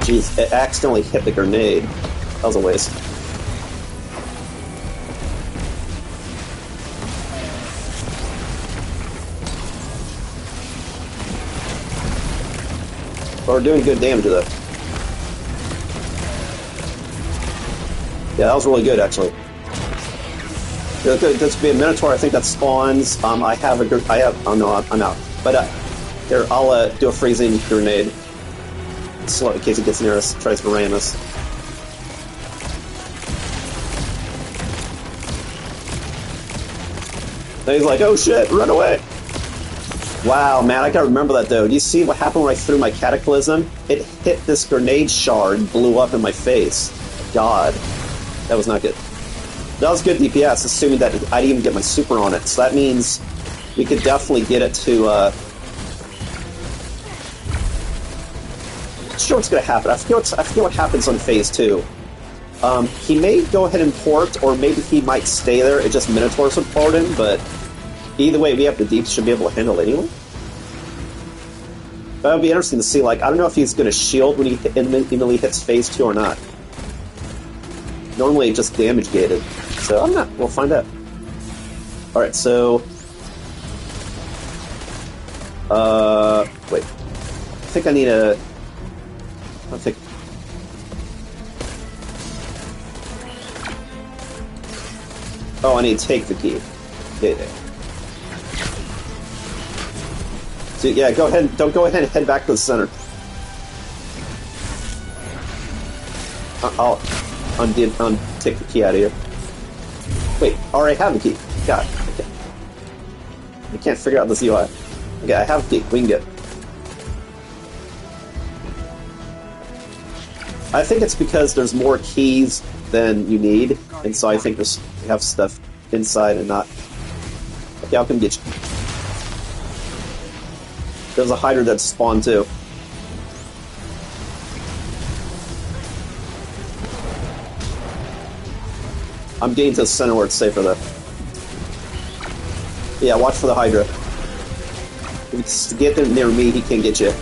Jeez, it accidentally hit the grenade. That was a waste. But we're doing good damage though. Yeah, that was really good, actually. This would be a Minotaur, I think that spawns. Oh no, I'm out. But, here, I'll, do a freezing grenade. Slow in case it gets near us, tries to ram us. Then he's like, oh shit, run away! Wow, man, I gotta remember that though. Do you see what happened when I threw my Cataclysm? It hit this grenade shard and blew up in my face. God. That was not good. That was good DPS, assuming that I didn't even get my super on it. So that means we could definitely get it to, I'm not sure what's going to happen. I forget what happens on phase 2. He may go ahead and port, or maybe he might stay there. It just Minotaurs would port him, but either way, we have the deeps should be able to handle it anyway. That would be interesting to see. Like, I don't know if he's going to shield when he immediately hits phase 2 or not. Normally, it just damage gated. So, I'm not. We'll find out. Alright, so... wait. I think I need a... I think... Oh, I need to take the key. Yeah. So, yeah, go ahead. Don't go ahead and head back to the center. I'll take the key out of here. Wait, already have the key. God. Okay. I can't figure out this UI. Okay, I have the key. We can get. I think it's because there's more keys than you need, and so I think we have stuff inside and not. Okay, I'll come get you. There's a hider that spawned too. I'm getting to the center where it's safer though. Yeah, watch for the Hydra. If you get them near me, he can't get you.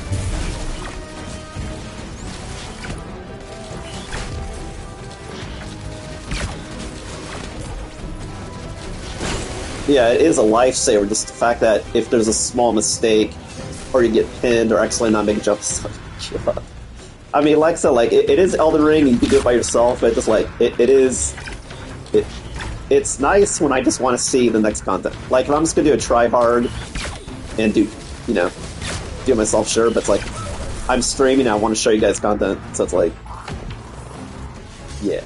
Yeah, it is a lifesaver, just the fact that if there's a small mistake, or you get pinned, or accidentally not make jumps, I mean, like I said, like, it is Elden Ring, you can do it by yourself, but just like, it's nice when I just want to see the next content. Like, if I'm just gonna do a try-hard, and do it myself, sure, but it's like, I'm streaming, I want to show you guys content, so it's like, yeah.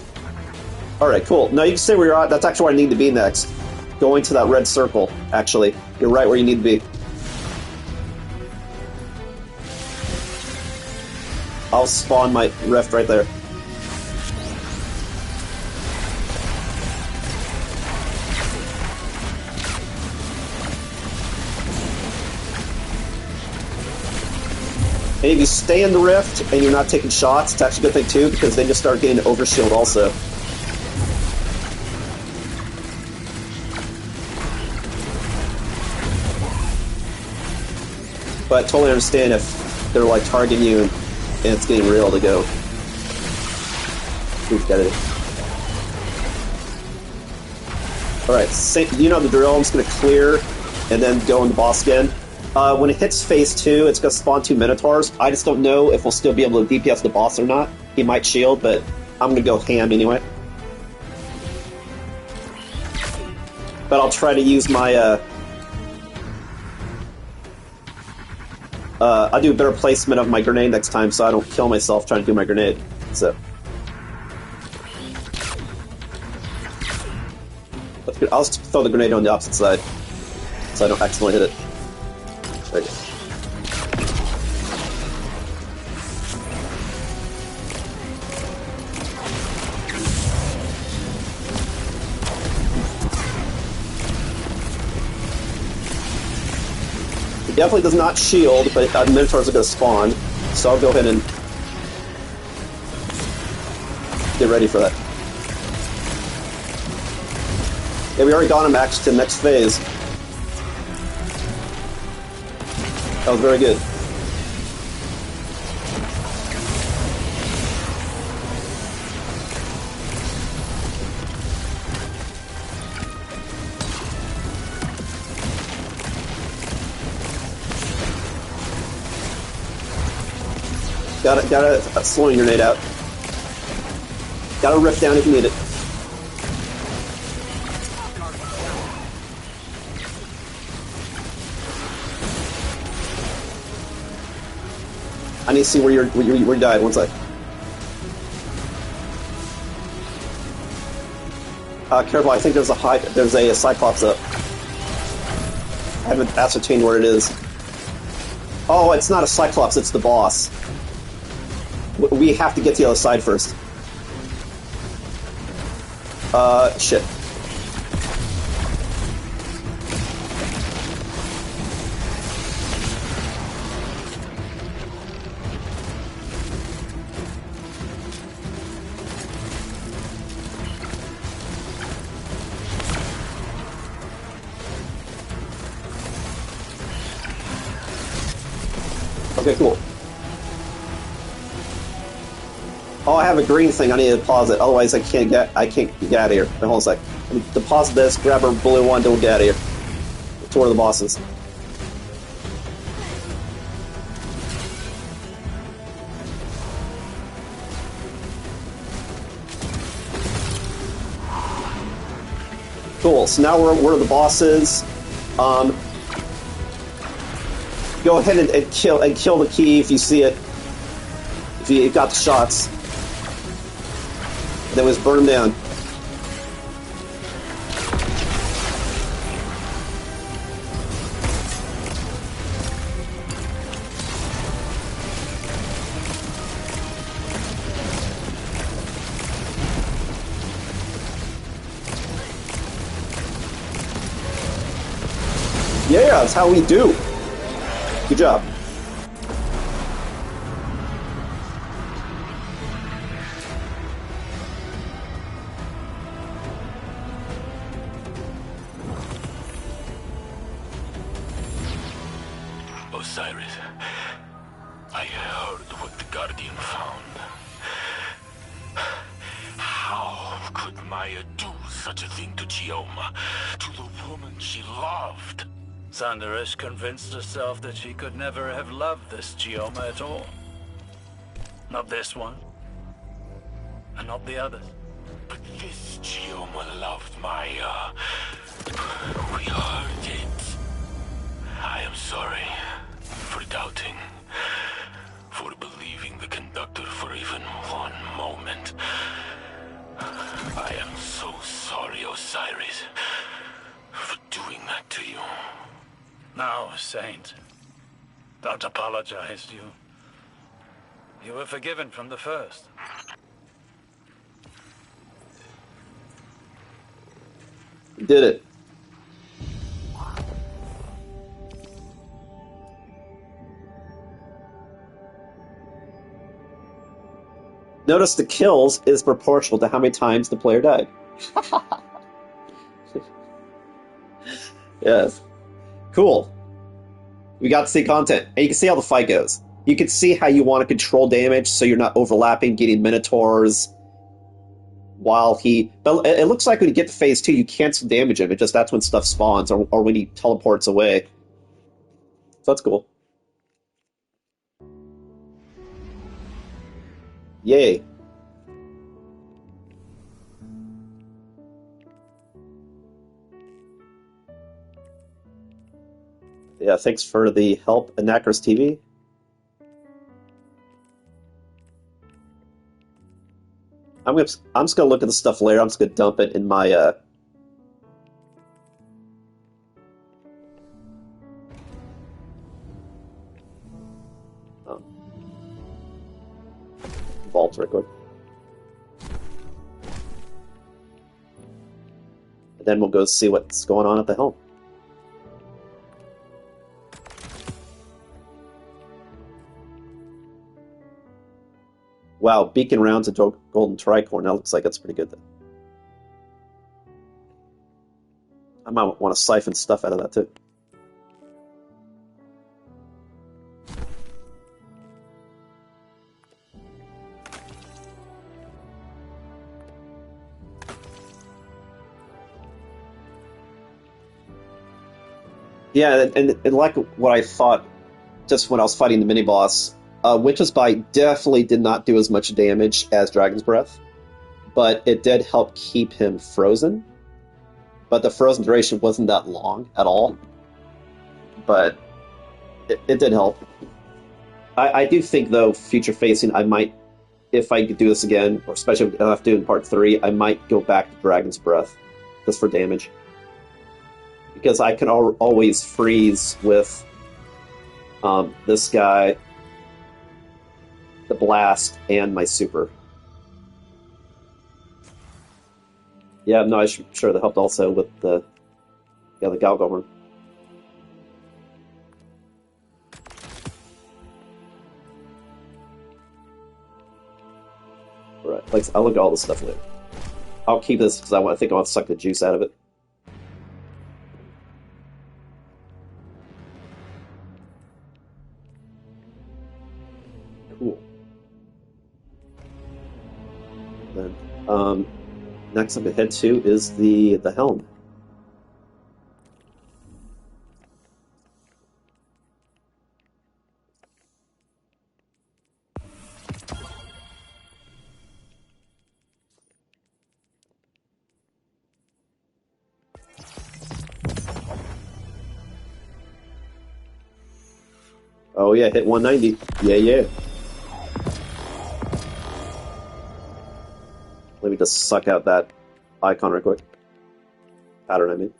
Alright, cool. No, you can stay where you're at, that's actually where I need to be next. Going to that red circle, actually. You're right where you need to be. I'll spawn my rift right there. And if you stay in the rift and you're not taking shots, it's actually a good thing too, because then you start getting overshield also. But I totally understand if they're like targeting you and it's getting real to go. We've got it. Alright, you know the drill. I'm just going to clear and then go in the boss again. When it hits phase 2, it's going to spawn 2 Minotaurs. I just don't know if we'll still be able to DPS the boss or not. He might shield, but I'm going to go ham anyway. But I'll try to use my I'll do a better placement of my grenade next time so I don't kill myself trying to do my grenade. So. I'll just throw the grenade on the opposite side so I don't accidentally hit it. There you go. It definitely does not shield, but Minotaurs are going to spawn, so I'll go ahead and get ready for that. Yeah, we already got him actually to the next phase. That was very good. Got a slowing grenade out. Got a rift down if you need it. I need to see where you died. One sec. Careful! I think there's a Cyclops up. I haven't ascertained where it is. Oh, it's not a Cyclops. It's the boss. We have to get to the other side first. Shit. Okay, cool. Oh, I have a green thing. I need to pause it. Otherwise, I can't get out of here. Wait, hold on a sec. Let me deposit this. Grab our blue one. Don't get out of here. It's one of the bosses. Cool. So now we're the bosses. Go ahead and kill the key if you see it. If you got the shots. Then just burn them down. Yeah, that's how we do. Good job. Osiris, I heard what the Guardian found. How could Maya do such a thing to Chioma, to the woman she loved? Sandarish convinced herself that she could never have loved this Chioma at all. Not this one, and not the others. But this Chioma loved Maya. We heard it. I am sorry for doubting, for believing the conductor for even one moment. I am so sorry, Osiris, for doing that to you. Now, Saint, don't apologize. You were forgiven from the first. You did it. Notice the kills is proportional to how many times the player died. Yes. Cool. We got to see content. And you can see how the fight goes. You can see how you want to control damage so you're not overlapping, getting Minotaurs while he... But it looks like when you get to phase 2, you cancel damage of it. Just that's when stuff spawns or when he teleports away. So that's cool. Yay. Yeah, thanks for the help, Anacris TV. I'm just gonna look at the stuff later. I'm just gonna dump it in my vault real quick. And then we'll go see what's going on at the helm. Wow, beacon rounds a golden tricorn. That looks like it's pretty good, though. I might want to siphon stuff out of that, too. Yeah, and like what I thought just when I was fighting the mini-boss, Witch's Bite definitely did not do as much damage as Dragon's Breath, but it did help keep him frozen. But the frozen duration wasn't that long at all, but it did help. I do think, though, future-facing, I might, if I could do this again, or especially if I have to do it in Part 3, I might go back to Dragon's Breath, just for damage. Because I can always freeze with this guy, the blast, and my super. Yeah, no, I'm sure that helped also with the Galgorn. Right, like I'll look at all this stuff later. I'll keep this because I think I want to suck the juice out of it. Cool. Then, next I'm gonna head to is the helm. Oh yeah, hit 190. Yeah. Let me just suck out that icon real quick. Pattern, I mean.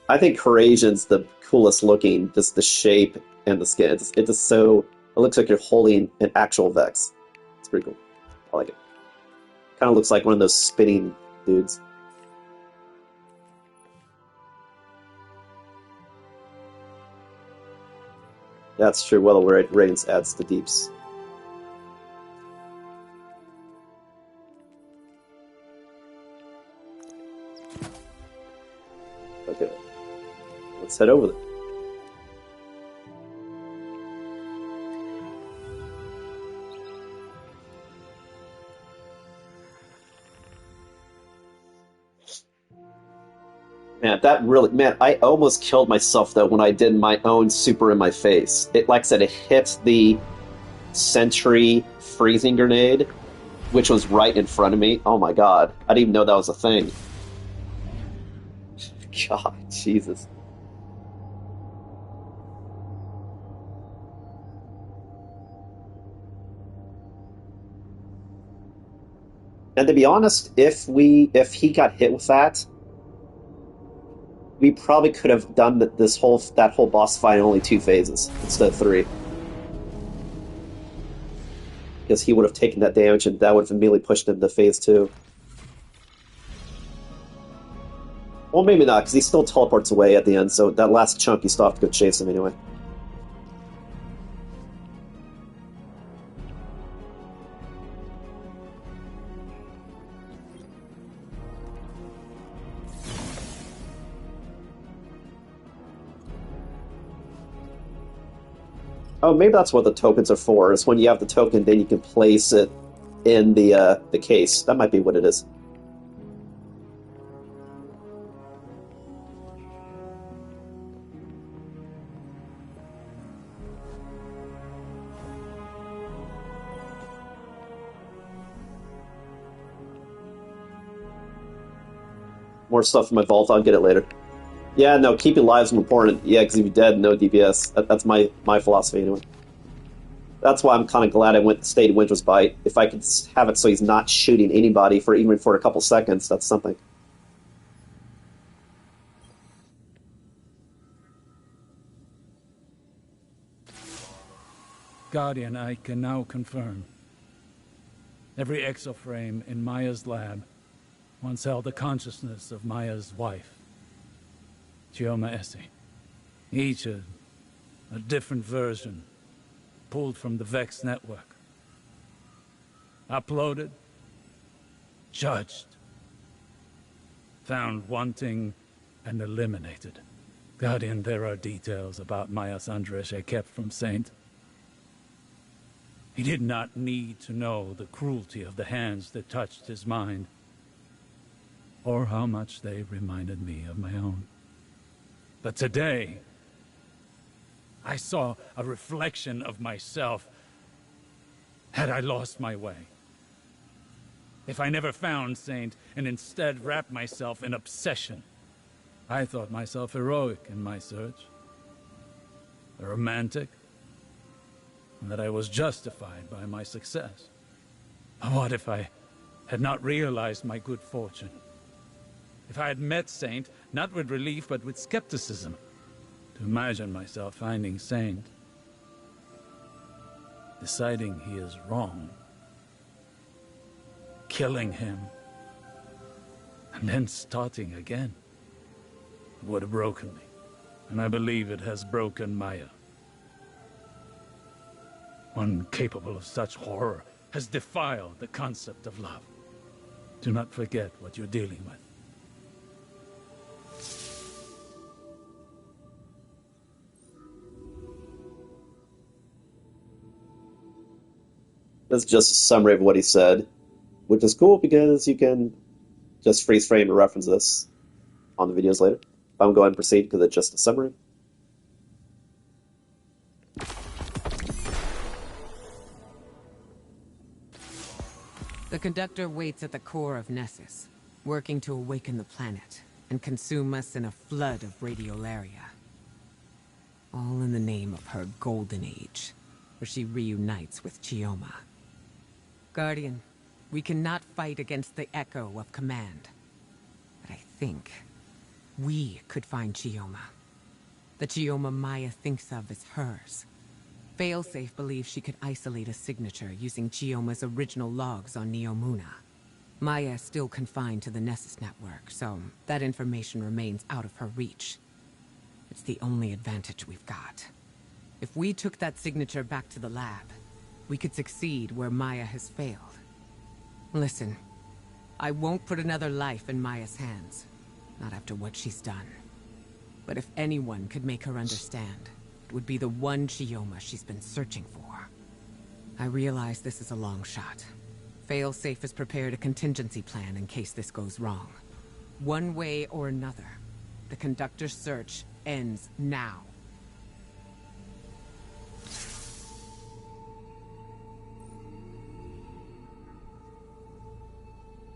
I think Corasian's the coolest looking, just the shape and the skin. It's just so... It looks like you're holding an actual Vex. It's pretty cool. I like it. Kind of looks like one of those spinning dudes. That's true. Well, Radiance adds to deeps. Okay. Let's head over there. Man, that really... Man, I almost killed myself, though, when I did my own super in my face. It, like I said, it hit the sentry freezing grenade, which was right in front of me. Oh my god. I didn't even know that was a thing. God, Jesus. And to be honest, if he got hit with that, we probably could have done that whole boss fight in only 2 phases instead of 3. Because he would have taken that damage, and that would have immediately pushed him to phase 2. Well, maybe not, because he still teleports away at the end, so that last chunk you still have to go chase him anyway. Oh, maybe that's what the tokens are for, is when you have the token, then you can place it in the case. That might be what it is. More stuff in my vault, I'll get it later. Yeah, no, keeping lives is important. Yeah, because if you're dead, no DPS. That's my philosophy anyway. That's why I'm kind of glad I stayed in Winter's Bite. If I could have it so he's not shooting anybody even for a couple seconds, that's something. Guardian, I can now confirm. Every exoframe in Maya's lab once held the consciousness of Maya's wife, Chioma Essie. Each a different version, pulled from the Vex network. Uploaded, judged, found wanting, and eliminated. Guardian, there are details about Mayas Andreshe kept from Saint. He did not need to know the cruelty of the hands that touched his mind, or how much they reminded me of my own. But today, I saw a reflection of myself had I lost my way. If I never found Saint and instead wrapped myself in obsession, I thought myself heroic in my search, a romantic, and that I was justified by my success. But what if I had not realized my good fortune? If I had met Saint, not with relief, but with skepticism, to imagine myself finding Saint, deciding he is wrong, killing him, and then starting again, it would have broken me. And I believe it has broken Maya. One capable of such horror has defiled the concept of love. Do not forget what you're dealing with. That's just a summary of what he said, which is cool because you can just freeze frame and reference this on the videos later. I'm going to proceed because it's just a summary. The conductor waits at the core of Nessus, working to awaken the planet and consume us in a flood of radiolaria. All in the name of her golden age, where she reunites with Chioma. Guardian, we cannot fight against the echo of command. But I think we could find Chioma. The Chioma Maya thinks of as hers. Failsafe believes she could isolate a signature using Chioma's original logs on Neomuna. Maya is still confined to the Nessus network, so that information remains out of her reach. It's the only advantage we've got. If we took that signature back to the lab, we could succeed where Maya has failed. Listen, I won't put another life in Maya's hands. Not after what she's done. But if anyone could make her understand, it would be the one Chioma she's been searching for. I realize this is a long shot. Failsafe has prepared a contingency plan in case this goes wrong. One way or another, the conductor's search ends now.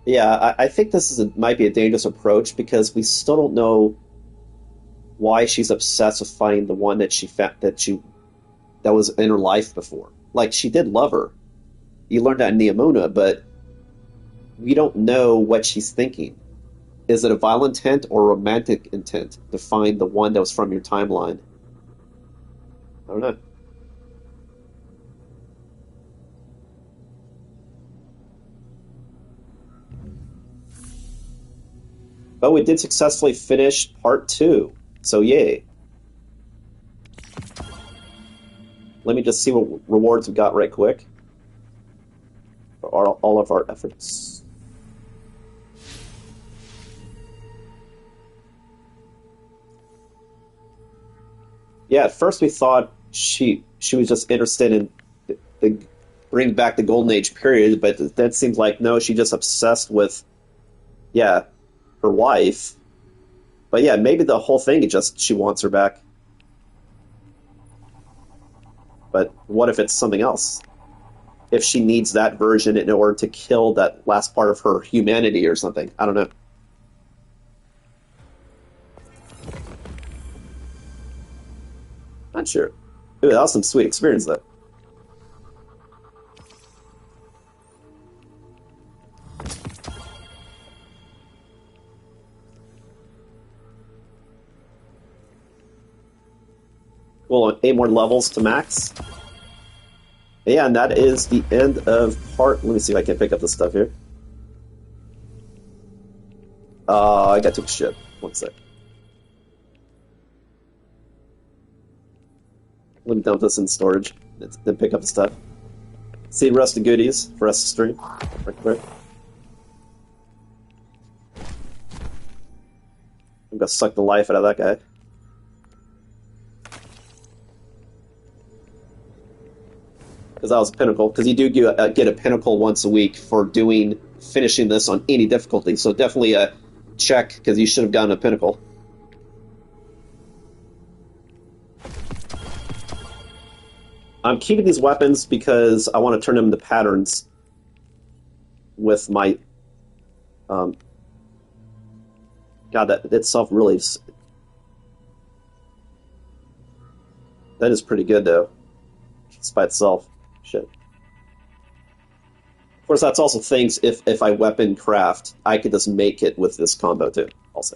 Yeah, I think this might be a dangerous approach because we still don't know why she's obsessed with finding the one that that was in her life before. Like, she did love her. You learned that in Neomuna, but we don't know what she's thinking. Is it a violent intent or a romantic intent to find the one that was from your timeline? I don't know. But we did successfully finish part 2, so yay. Let me just see what rewards we got right quick for all of our efforts. Yeah, at first we thought she was just interested in the bring back the Golden Age period, but that seems like no, she just obsessed with, yeah, her wife. But yeah, maybe the whole thing is just she wants her back. But what if it's something else? If she needs that version in order to kill that last part of her humanity or something. I don't know. Not sure. Ooh, that was some sweet experience, though. Cool, 8 more levels to max. Yeah, and that is the end of part... Let me see if I can pick up the stuff here. I got took a shit. One sec. Let me dump this in storage, then pick up the stuff. See the rest of the goodies for us to stream. Right there. I'm gonna suck the life out of that guy. Because that was a pinnacle. Because you do get a pinnacle once a week for finishing this on any difficulty. So definitely a check, because you should have gotten a pinnacle. I'm keeping these weapons because I want to turn them into patterns with my... God, that itself really... That is pretty good, though. Just by itself. Shit. Of course, that's also things, if I weapon craft, I could just make it with this combo, too, also.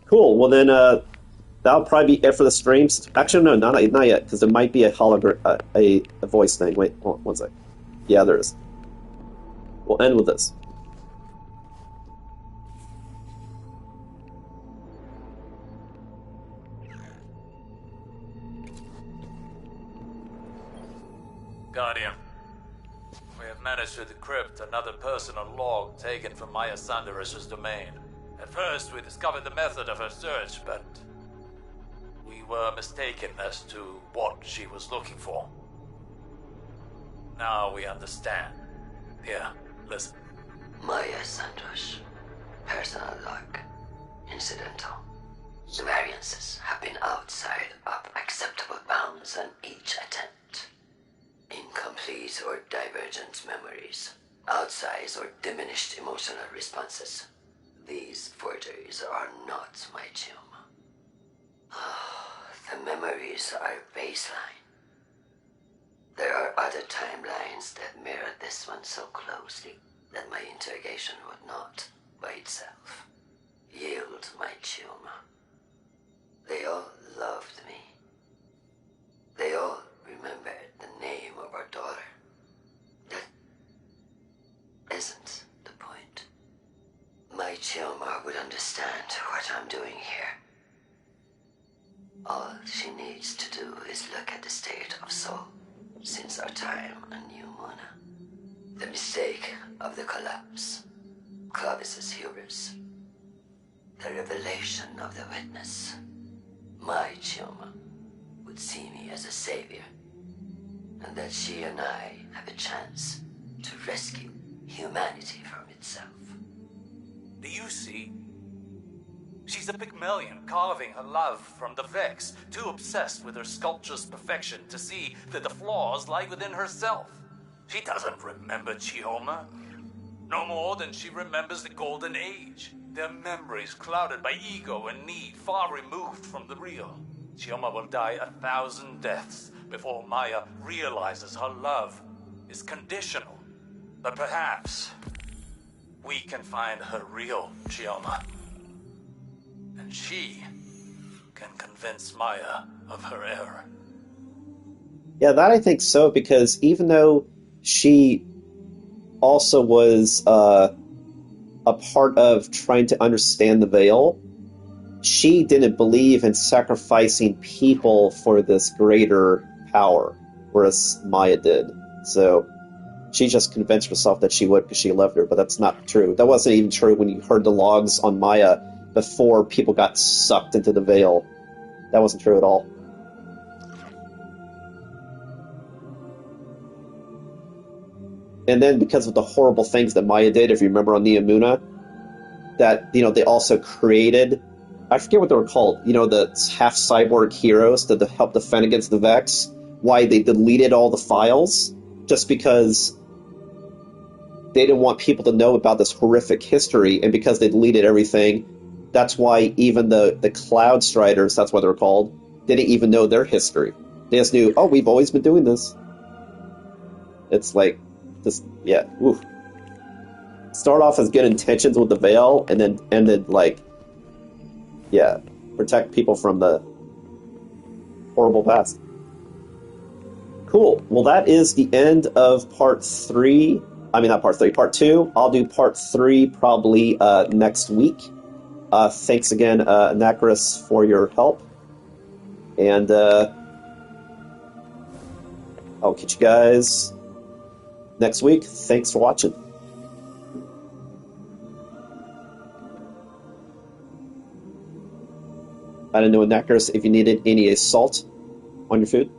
Cool, well then, that'll probably be it for the streams. Actually, no, not yet, because there might be a hologram, a voice thing. Wait, hold on, one sec. Yeah, there is. We'll end with this. Guardian, we have managed to decrypt another personal log taken from Maya Sanderish's domain. At first, we discovered the method of her search, but we were mistaken as to what she was looking for. Now we understand. Here, listen. Maya Sanders. Personal log. Incidental. The variances have been outside of acceptable bounds on each attempt. Incomplete or divergent memories. Outsized or diminished emotional responses. These forgeries are not my tomb. The memories are baseline. There are other timelines that mirror this one so closely that my interrogation would not, by itself, yield my tomb. They all loved me. They all remembered the name of our daughter. That isn't the point. My Chioma would understand what I'm doing here. All she needs to do is look at the state of soul since our time on New Mona. The mistake of the collapse, Clovis's hubris, the revelation of the witness. My Chioma would see me as a savior, and that she and I have a chance to rescue humanity from itself. Do you see? She's a Pygmalion carving her love from the Vex, too obsessed with her sculpture's perfection to see that the flaws lie within herself. She doesn't remember Chioma, no more than she remembers the Golden Age. Their memories clouded by ego and need far removed from the real. Chioma will die 1,000 deaths before Maya realizes her love is conditional. But perhaps we can find her real Chioma. And she can convince Maya of her error. Yeah, that I think so, because even though she also was a part of trying to understand the Veil, she didn't believe in sacrificing people for this greater power, whereas Maya did. So she just convinced herself that she would because she loved her, but that's not true. That wasn't even true when you heard the logs on Maya before people got sucked into the Veil. That wasn't true at all. And then because of the horrible things that Maya did, if you remember on Neomuna, that, they also created, I forget what they were called, the half-cyborg heroes to help defend against the Vex, why they deleted all the files, just because they didn't want people to know about this horrific history, and because they deleted everything, that's why even the Cloud Striders, that's what they're called, didn't even know their history. They just knew, oh, we've always been doing this. It's like, just, yeah, oof. Start off as good intentions with the Veil, and then ended like, yeah, protect people from the horrible past. Cool. Well, that is the end of part 3. I mean, not part 3, part 2. I'll do part 3 probably next week. Thanks again, Anacris, for your help. And I'll catch you guys next week. Thanks for watching. I didn't know, Anacris, if you needed any salt on your food.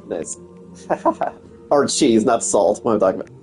Nice. Or cheese, not salt. What am I talking about?